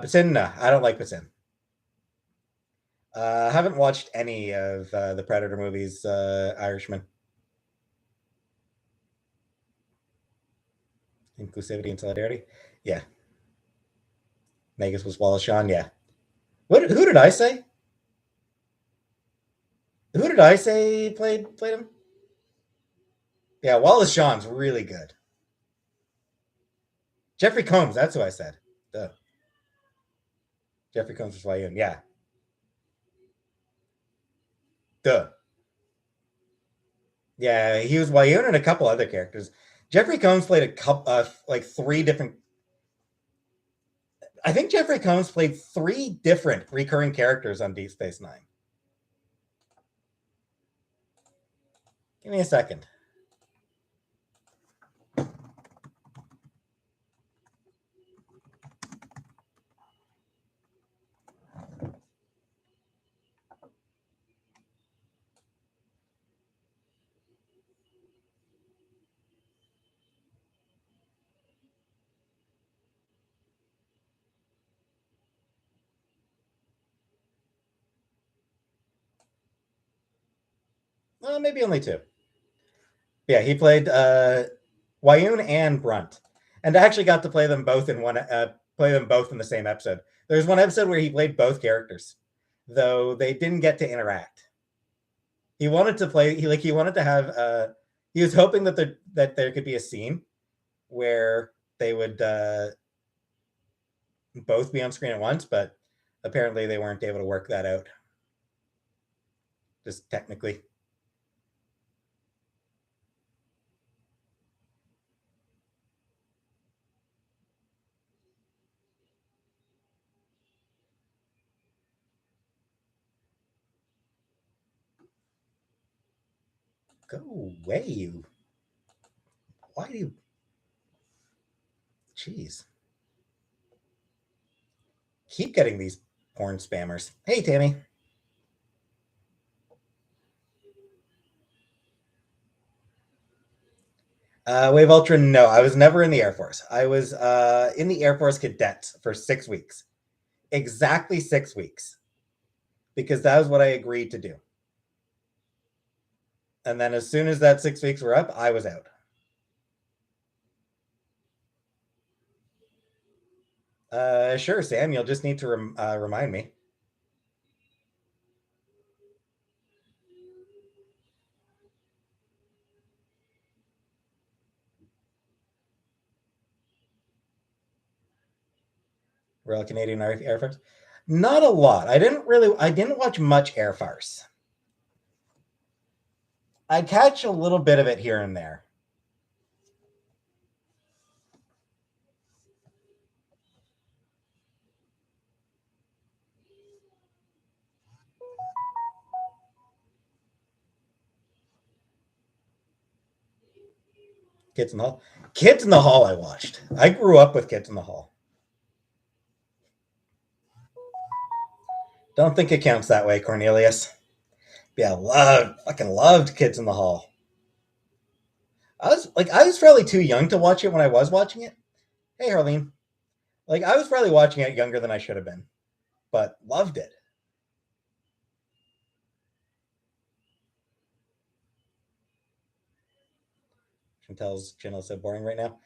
Basin, no, I don't like Basin. I haven't watched any of the Predator movies, Irishman. Inclusivity and solidarity. Yeah. Negus was Wallace Shawn, yeah. Who did I say? Who did I say played him? Yeah, Wallace Shawn's really good. Jeffrey Combs, that's who I said. Duh. Jeffrey Combs was Wayun, yeah. Duh. Yeah, he was Wayun and a couple other characters. Jeffrey Combs played a couple, like three different. I think Jeffrey Combs played three different recurring characters on Deep Space Nine. Give me a second. Well, maybe only two. Yeah, he played Wayun and Brunt, and I actually got to play them both in play them both in the same episode. There's one episode where he played both characters, though they didn't get to interact. He wanted to play. He wanted to have. He was hoping that there could be a scene where they would both be on screen at once, but apparently they weren't able to work that out. Just technically. Go away, you. Why do you? Jeez. Keep getting these porn spammers. Hey, Tammy. Wave Ultra, no. I was never in the Air Force. I was in the Air Force cadets for 6 weeks. Exactly 6 weeks. Because that was what I agreed to do. And then as soon as that 6 weeks were up, I was out. Sure, Sam. You'll just need to remind me. Royal Canadian Air Force. Not a lot. I didn't watch much Air Farce. I catch a little bit of it here and there. Kids in the Hall. Kids in the Hall I watched. I grew up with Kids in the Hall. Don't think it counts that way, Cornelius. Yeah, fucking loved Kids in the Hall. I was probably too young to watch it when I was watching it. Hey, Harleen. Like, I was probably watching it younger than I should have been, but loved it. Chantel's channel is so boring right now.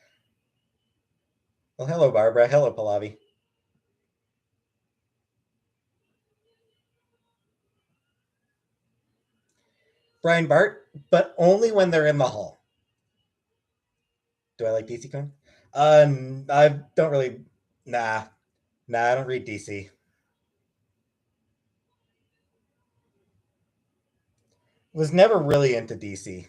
Well, hello, Barbara. Hello, Pallavi. Brian Bart, but only when they're in the hall. Do I like DC comics? I don't really. Nah, I don't read DC. Was never really into DC.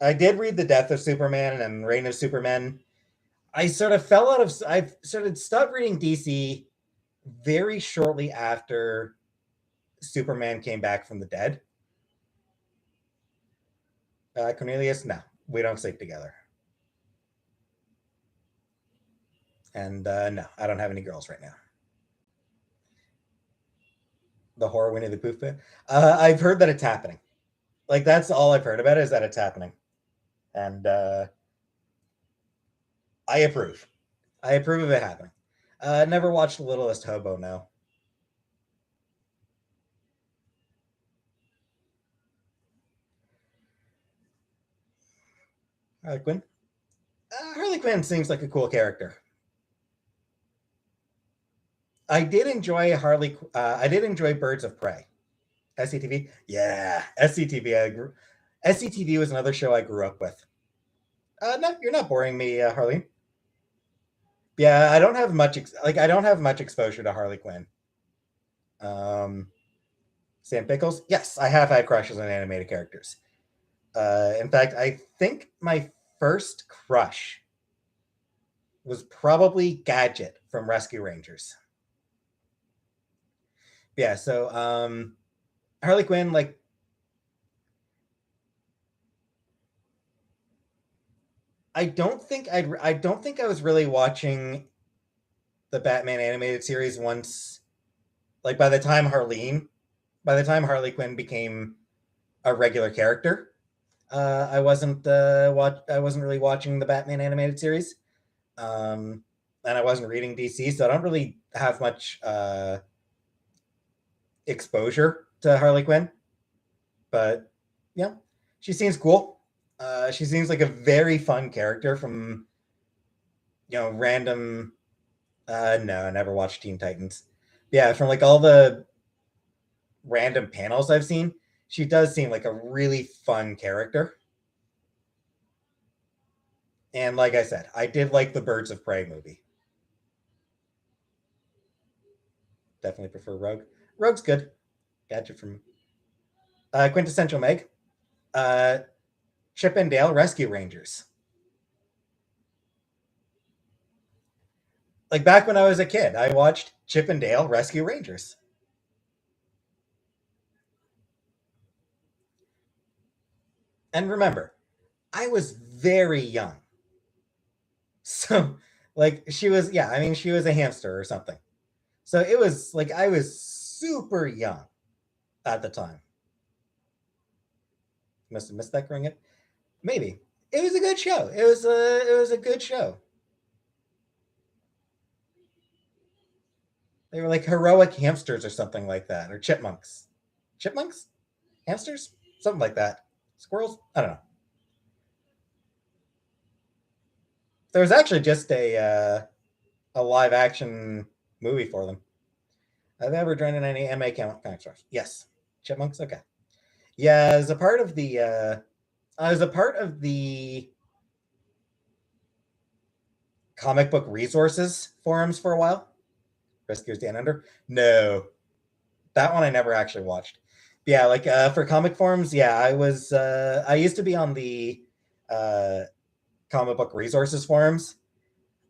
I did read The Death of Superman and Reign of Superman. I sort of fell out of. I sort of stopped reading DC very shortly after Superman came back from the dead. Cornelius, no, we don't sleep together. And no, I don't have any girls right now. The horror Winnie the Pooh bit. I've heard that it's happening. Like, that's all I've heard about it, is that it's happening, and I approve. I approve of it happening. Never watched Littlest Hobo. No. Harley Quinn. Harley Quinn seems like a cool character. I did enjoy Harley. I did enjoy Birds of Prey. SCTV. Yeah, SCTV. SCTV was another show I grew up with. No, you're not boring me, Harley. Yeah, I don't have much. I don't have much exposure to Harley Quinn. Sam Pickles. Yes, I have had crushes on animated characters. In fact, I think my first crush was probably Gadget from Rescue Rangers. Yeah, so Harley Quinn, like, I don't think I was really watching the Batman animated series once. Like, by the time Harley Quinn became a regular character, I wasn't I wasn't really watching the Batman animated series, and I wasn't reading DC, so I don't really have much exposure to Harley Quinn. But yeah, she seems cool. She seems like a very fun character from random. No, I never watched Teen Titans. Yeah, from like all the random panels I've seen, she does seem like a really fun character. And like I said, I did like the Birds of Prey movie. Definitely prefer Rogue. Rogue's good. Gadget from Quintessential Meg. Uh, Chip and Dale Rescue Rangers. Like, back when I was a kid, I watched Chip and Dale Rescue Rangers. And remember, I was very young. So, like, she was a hamster or something. So it was like I was super young at the time. Must have missed that growing up. Maybe. It was a good show. It was a good show. They were like heroic hamsters or something like that, or chipmunks. Chipmunks? Hamsters? Something like that. Squirrels? I don't know. There was actually just a live action movie for them. Have I ever joined in any MA comic stores? Yes. Chipmunks? Okay. Yeah, as a part of the comic book resources forums for a while. Rescuers Down Under. No, that one I never actually watched. Yeah, like for comic forums, yeah, I used to be on the uh, comic book resources forums.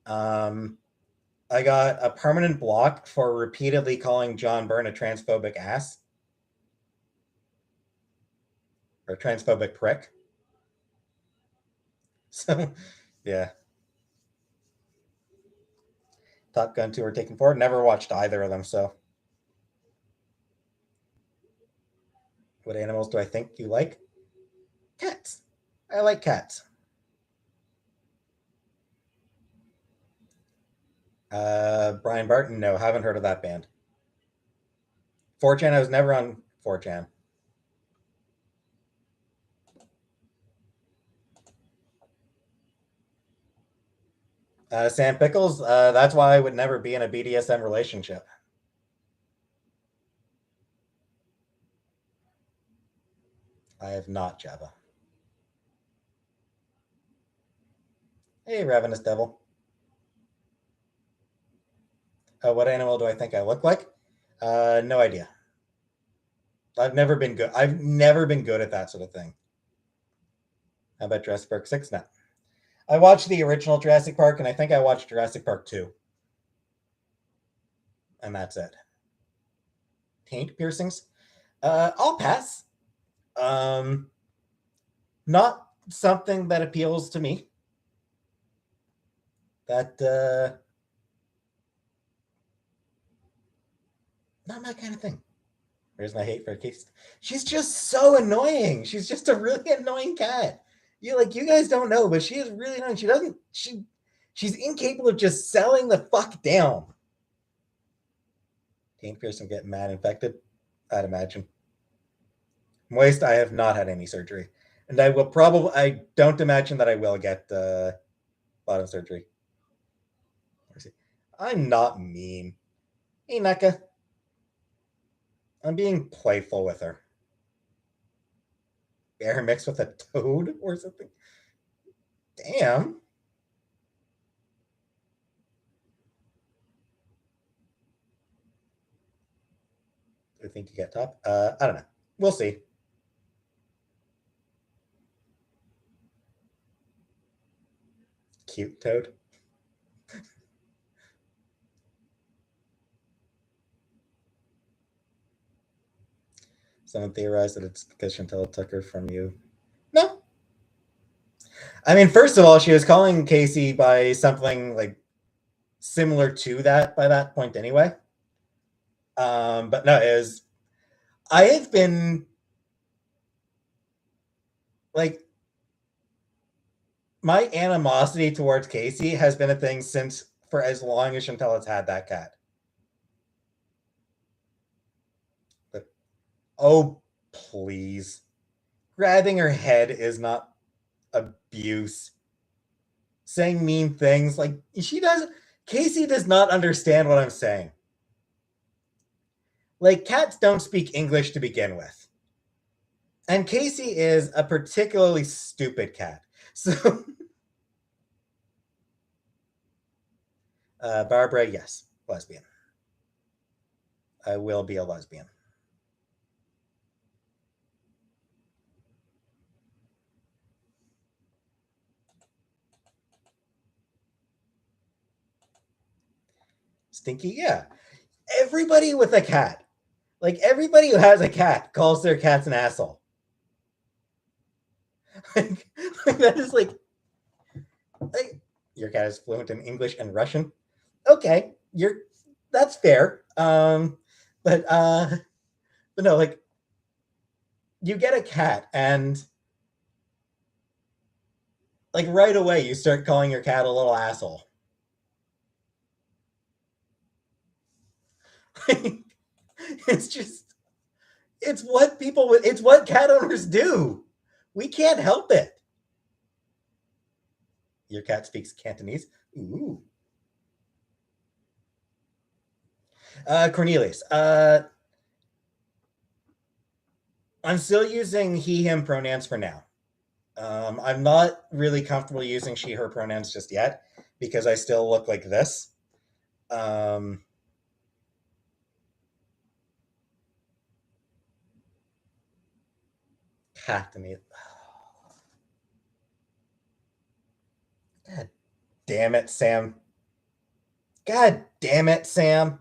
I got a permanent block for repeatedly calling John Byrne a transphobic ass or transphobic prick. So, yeah. Top Gun 2 or Taken 4. Never watched either of them, so. What animals do I think you like? Cats. I like cats. Brian Barton, no, haven't heard of that band. 4chan, I was never on 4chan. Sam Pickles, that's why I would never be in a BDSM relationship. I have not, Java. Hey, Ravenous Devil. What animal do I think I look like? No idea. I've never been good. I've never been good at that sort of thing. How about Jurassic Park 6? No. I watched the original Jurassic Park, and I think I watched Jurassic Park 2. And that's it. Taint piercings? I'll pass. Um, Not something that appeals to me. That, not my kind of thing. Where's my hate for Case? She's just so annoying. She's just a really annoying cat. You guys don't know, but she is really annoying. She's incapable of just selling the fuck down. Taint piercing get mad infected? I'd imagine. Moist, I have not had any surgery. And I don't imagine that I will get bottom surgery. I'm not mean. Hey, Naka. I'm being playful with her. Bear mixed with a toad or something? Damn. I think you get top. I don't know. We'll see. Cute toad. Someone theorized that it's because Chantel took her from you. No. I mean, first of all, she was calling Casey by something like similar to that by that point anyway. But no, it was. I have been like my animosity towards Casey has been a thing since for as long as Chantel has had that cat. But, oh, please. Grabbing her head is not abuse. Saying mean things like Casey does not understand what I'm saying. Like, cats don't speak English to begin with. And Casey is a particularly stupid cat. So, Barbara, yes, lesbian. I will be a lesbian. Stinky, yeah. Everybody with a cat, like everybody who has a cat, calls their cats an asshole. like that is like your cat is fluent in English and Russian. Okay, that's fair. But no, like you get a cat and like right away you start calling your cat a little asshole. It's just it's what cat owners do. We can't help it. Your cat speaks Cantonese. Ooh. Cornelius. I'm still using he, him pronouns for now. I'm not really comfortable using she, her pronouns just yet because I still look like this. Um, have to meet. God damn it, Sam. God damn it, Sam.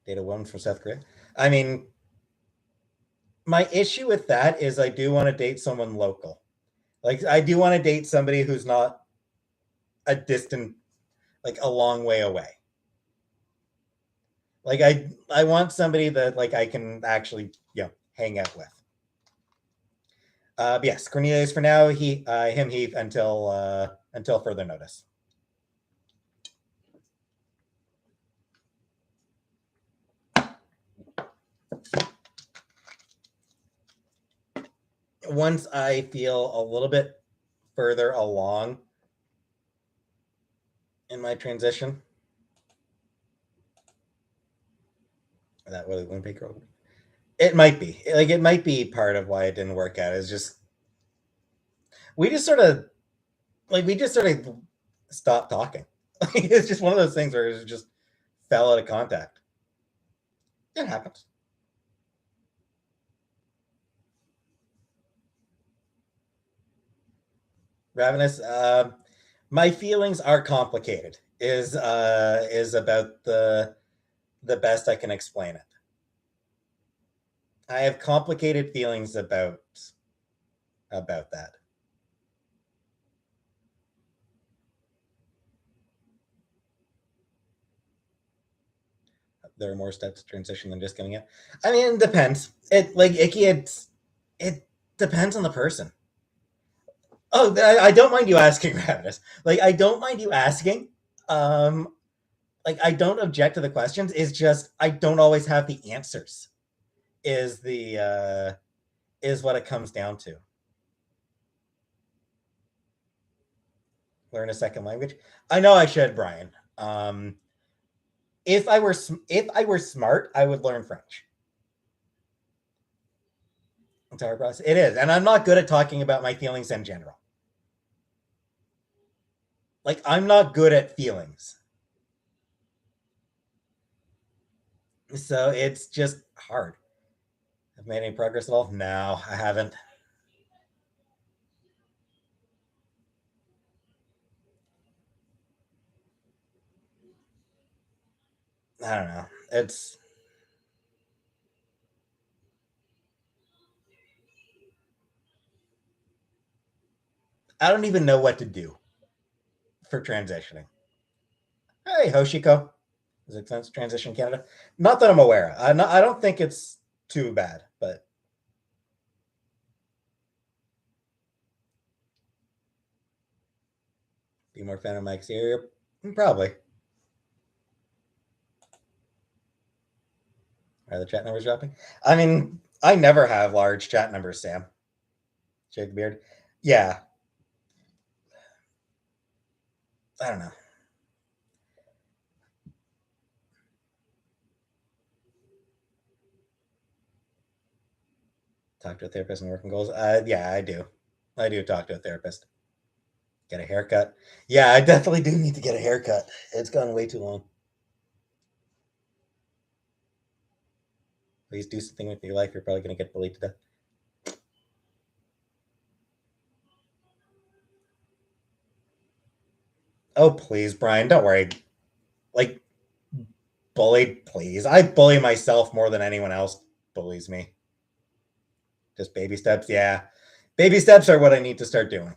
Date a woman from South Korea. I mean, my issue with that is I do want to date someone local. Like I do want to date somebody who's not a distant, like a long way away. Like I want somebody that like I can actually hang out with. But yes, Cornelius for now. Him he until further notice. Once I feel a little bit further along in my transition, that really wouldn't be girl. It might be like it might be part of why it didn't work out. Is just we just sort of stopped talking. Like, it's just one of those things where it just fell out of contact. It happens. Ravenous. My feelings are complicated. Is about the best I can explain it. I have complicated feelings about that. There are more steps to transition than just coming out. I mean, it depends. It depends on the person. Oh, I don't mind you asking, Ravenous. Like, I don't mind you asking. Um, like, I don't object to the questions. It's just I don't always have the answers. Is the is what it comes down to. Learn a second language. I know I should, Brian. If I were smart, I would learn French. Entire process. It is, and I'm not good at talking about my feelings in general. Like I'm not good at feelings, so it's just hard. Have made any progress at all? No, I haven't. I don't know. It's I don't even know what to do for transitioning. Hey, Hoshiko. Is it sense transition Canada? Not that I'm aware of. I don't think it's too bad, but be more fan of my exterior? Probably. Are the chat numbers dropping? I mean, I never have large chat numbers, Sam. Shake the beard. Yeah, I don't know. Talk to a therapist and working goals. Yeah, I do. I do talk to a therapist. Get a haircut. Yeah, I definitely do need to get a haircut. It's gone way too long. Please do something with your life. You're probably going to get bullied to death. Oh, please, Brian, don't worry. Like, bullied, please. I bully myself more than anyone else bullies me. Just baby steps. Yeah. Baby steps are what I need to start doing.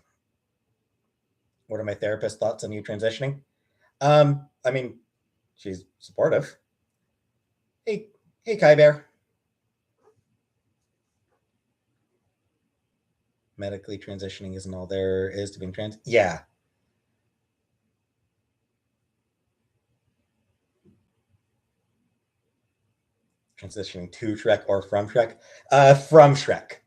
What are my therapist thoughts on you transitioning? I mean, she's supportive. Hey, hey, Kai Bear. Medically transitioning isn't all there is to being trans. Yeah. Transitioning to Shrek or from Shrek? From Shrek.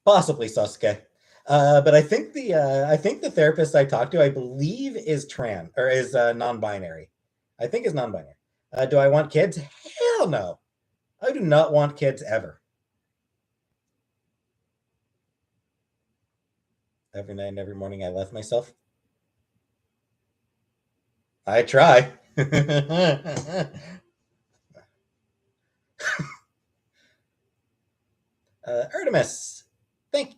Possibly Sasuke. But I think the therapist I talked to, I believe, is trans or is non-binary. I think is non-binary. Do I want kids? Hell no. I do not want kids ever. Every night and every morning I left myself. I try. Artemis, thank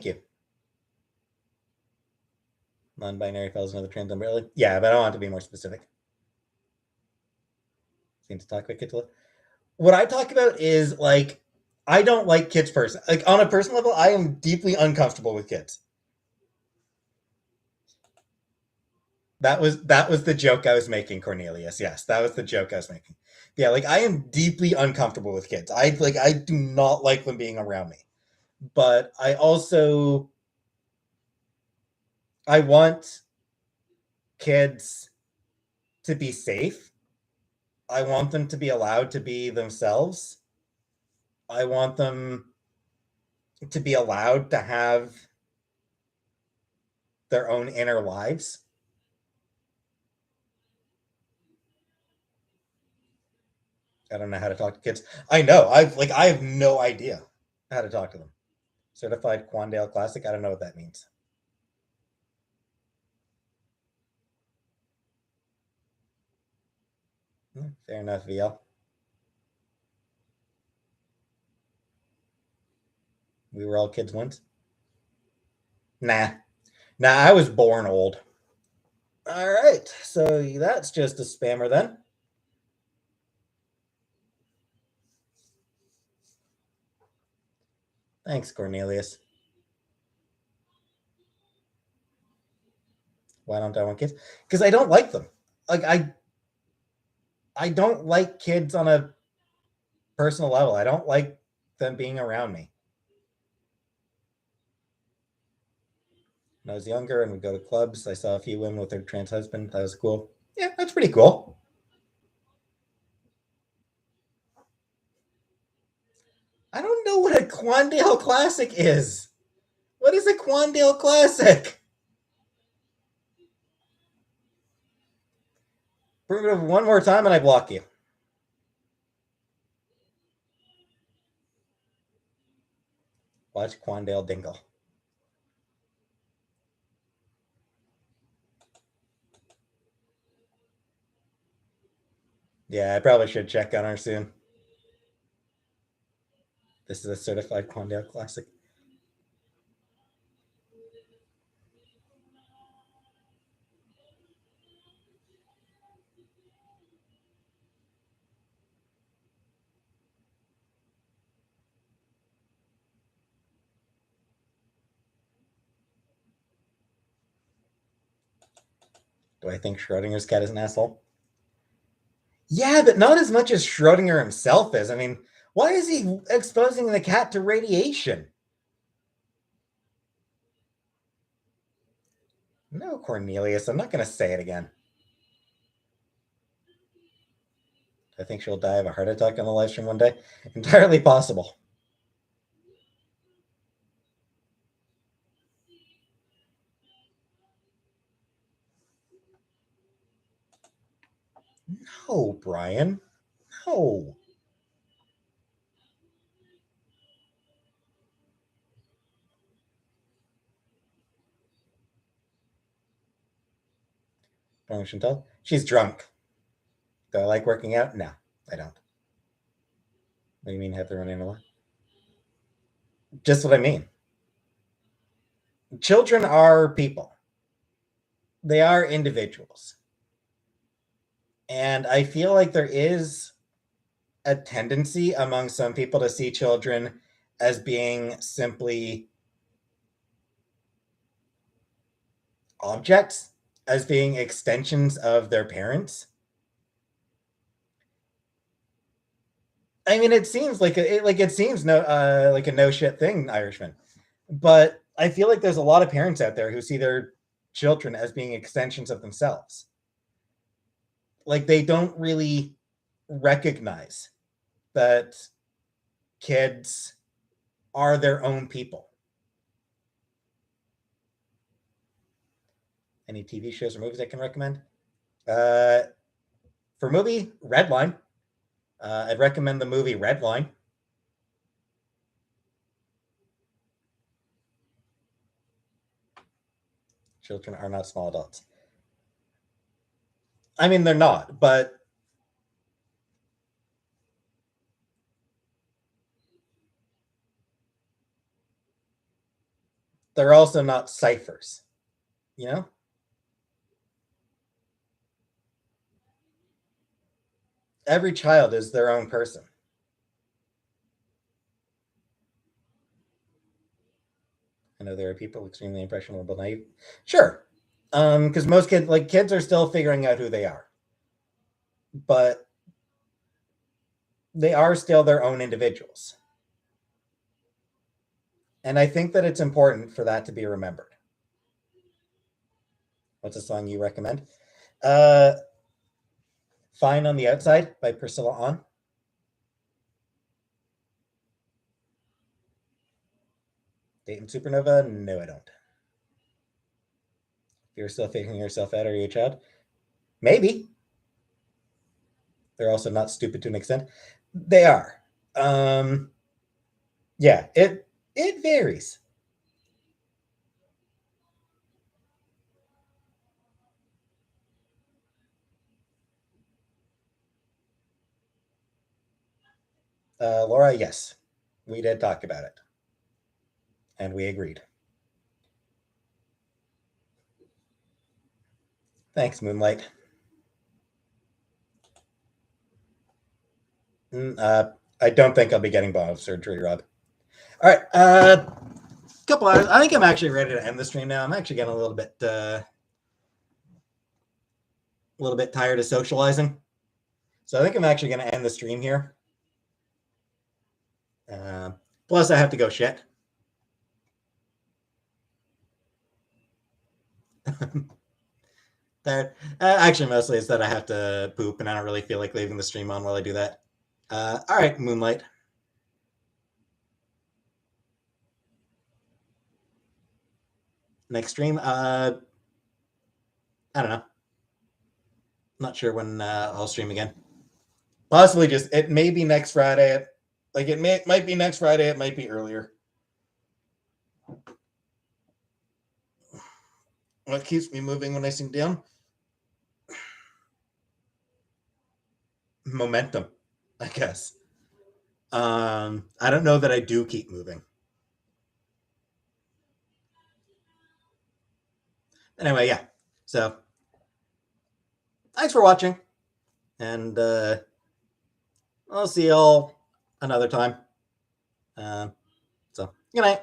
you. Non-binary fellows another trans umbrella. Yeah, but I want to be more specific. Seem to talk about kids. What I talk about is like I don't like kids person. Like on a personal level, I am deeply uncomfortable with kids. That was the joke I was making, Cornelius. Yes, that was the joke I was making. Yeah, like I am deeply uncomfortable with kids. I do not like them being around me. But I also I want kids to be safe. I want them to be allowed to be themselves. I want them to be allowed to have their own inner lives. I don't know how to talk to kids. I know. I have no idea how to talk to them. Certified Quandale Classic. I don't know what that means. Fair enough, VL. We were all kids once. Nah. Nah, I was born old. All right. So that's just a spammer then. Thanks, Cornelius. Why don't I want kids? Because I don't like them. Like I don't like kids on a personal level. I don't like them being around me. When I was younger and would go to clubs, I saw a few women with their trans husband. That was cool. Yeah, that's pretty cool. I don't know what a Quandale Classic is. What is a Quandale Classic? Primitive one more time and I block you. Watch Quandale Dingle. Yeah, I probably should check on her soon. This is a certified Quandale Classic. Do I think Schrodinger's cat is an asshole? Yeah, but not as much as Schrodinger himself is. I mean, why is he exposing the cat to radiation? No, Cornelius, I'm not going to say it again. I think she'll die of a heart attack on the live stream one day. Entirely possible. No, Brian. No. Brian Chantal. She's drunk. Do I like working out? No, I don't. What do you mean have their own inner life? Just what I mean. Children are people. They are individuals. And I feel like there is a tendency among some people to see children as being simply objects, as being extensions of their parents. I mean, it seems like it seems no like a no shit thing, Irishman. But I feel like there's a lot of parents out there who see their children as being extensions of themselves. Like they don't really recognize that kids are their own people. Any TV shows or movies I can recommend? For movie, Redline. I'd recommend the movie Redline. Children are not small adults. I mean, they're not, but they're also not ciphers, you know? Every child is their own person. I know there are people extremely impressionable, but naive. Sure. Because most kids are still figuring out who they are. But they are still their own individuals. And I think that it's important for that to be remembered. What's a song you recommend? Uh, Fine on the Outside by Priscilla On. Dayton Supernova? No, I don't. You're still figuring yourself out, are you a child? Maybe. They're also not stupid to an extent. They are. Yeah, it varies. Laura, yes, we did talk about it, and we agreed. Thanks, Moonlight. I don't think I'll be getting bottom surgery, Rob. All right, couple hours. I think I'm actually ready to end the stream now. I'm actually getting a little bit tired of socializing, so I think I'm actually going to end the stream here. Plus, I have to go shit. There, actually, mostly it's that I have to poop, and I don't really feel like leaving the stream on while I do that. All right, Moonlight. Next stream, I don't know. Not sure when I'll stream again. Possibly just it may be next Friday. Might be next Friday. It might be earlier. What keeps me moving when I sink down? Momentum, I guess. I don't know that I do keep moving. Anyway, yeah. So thanks for watching, and I'll see y'all another time. So good night.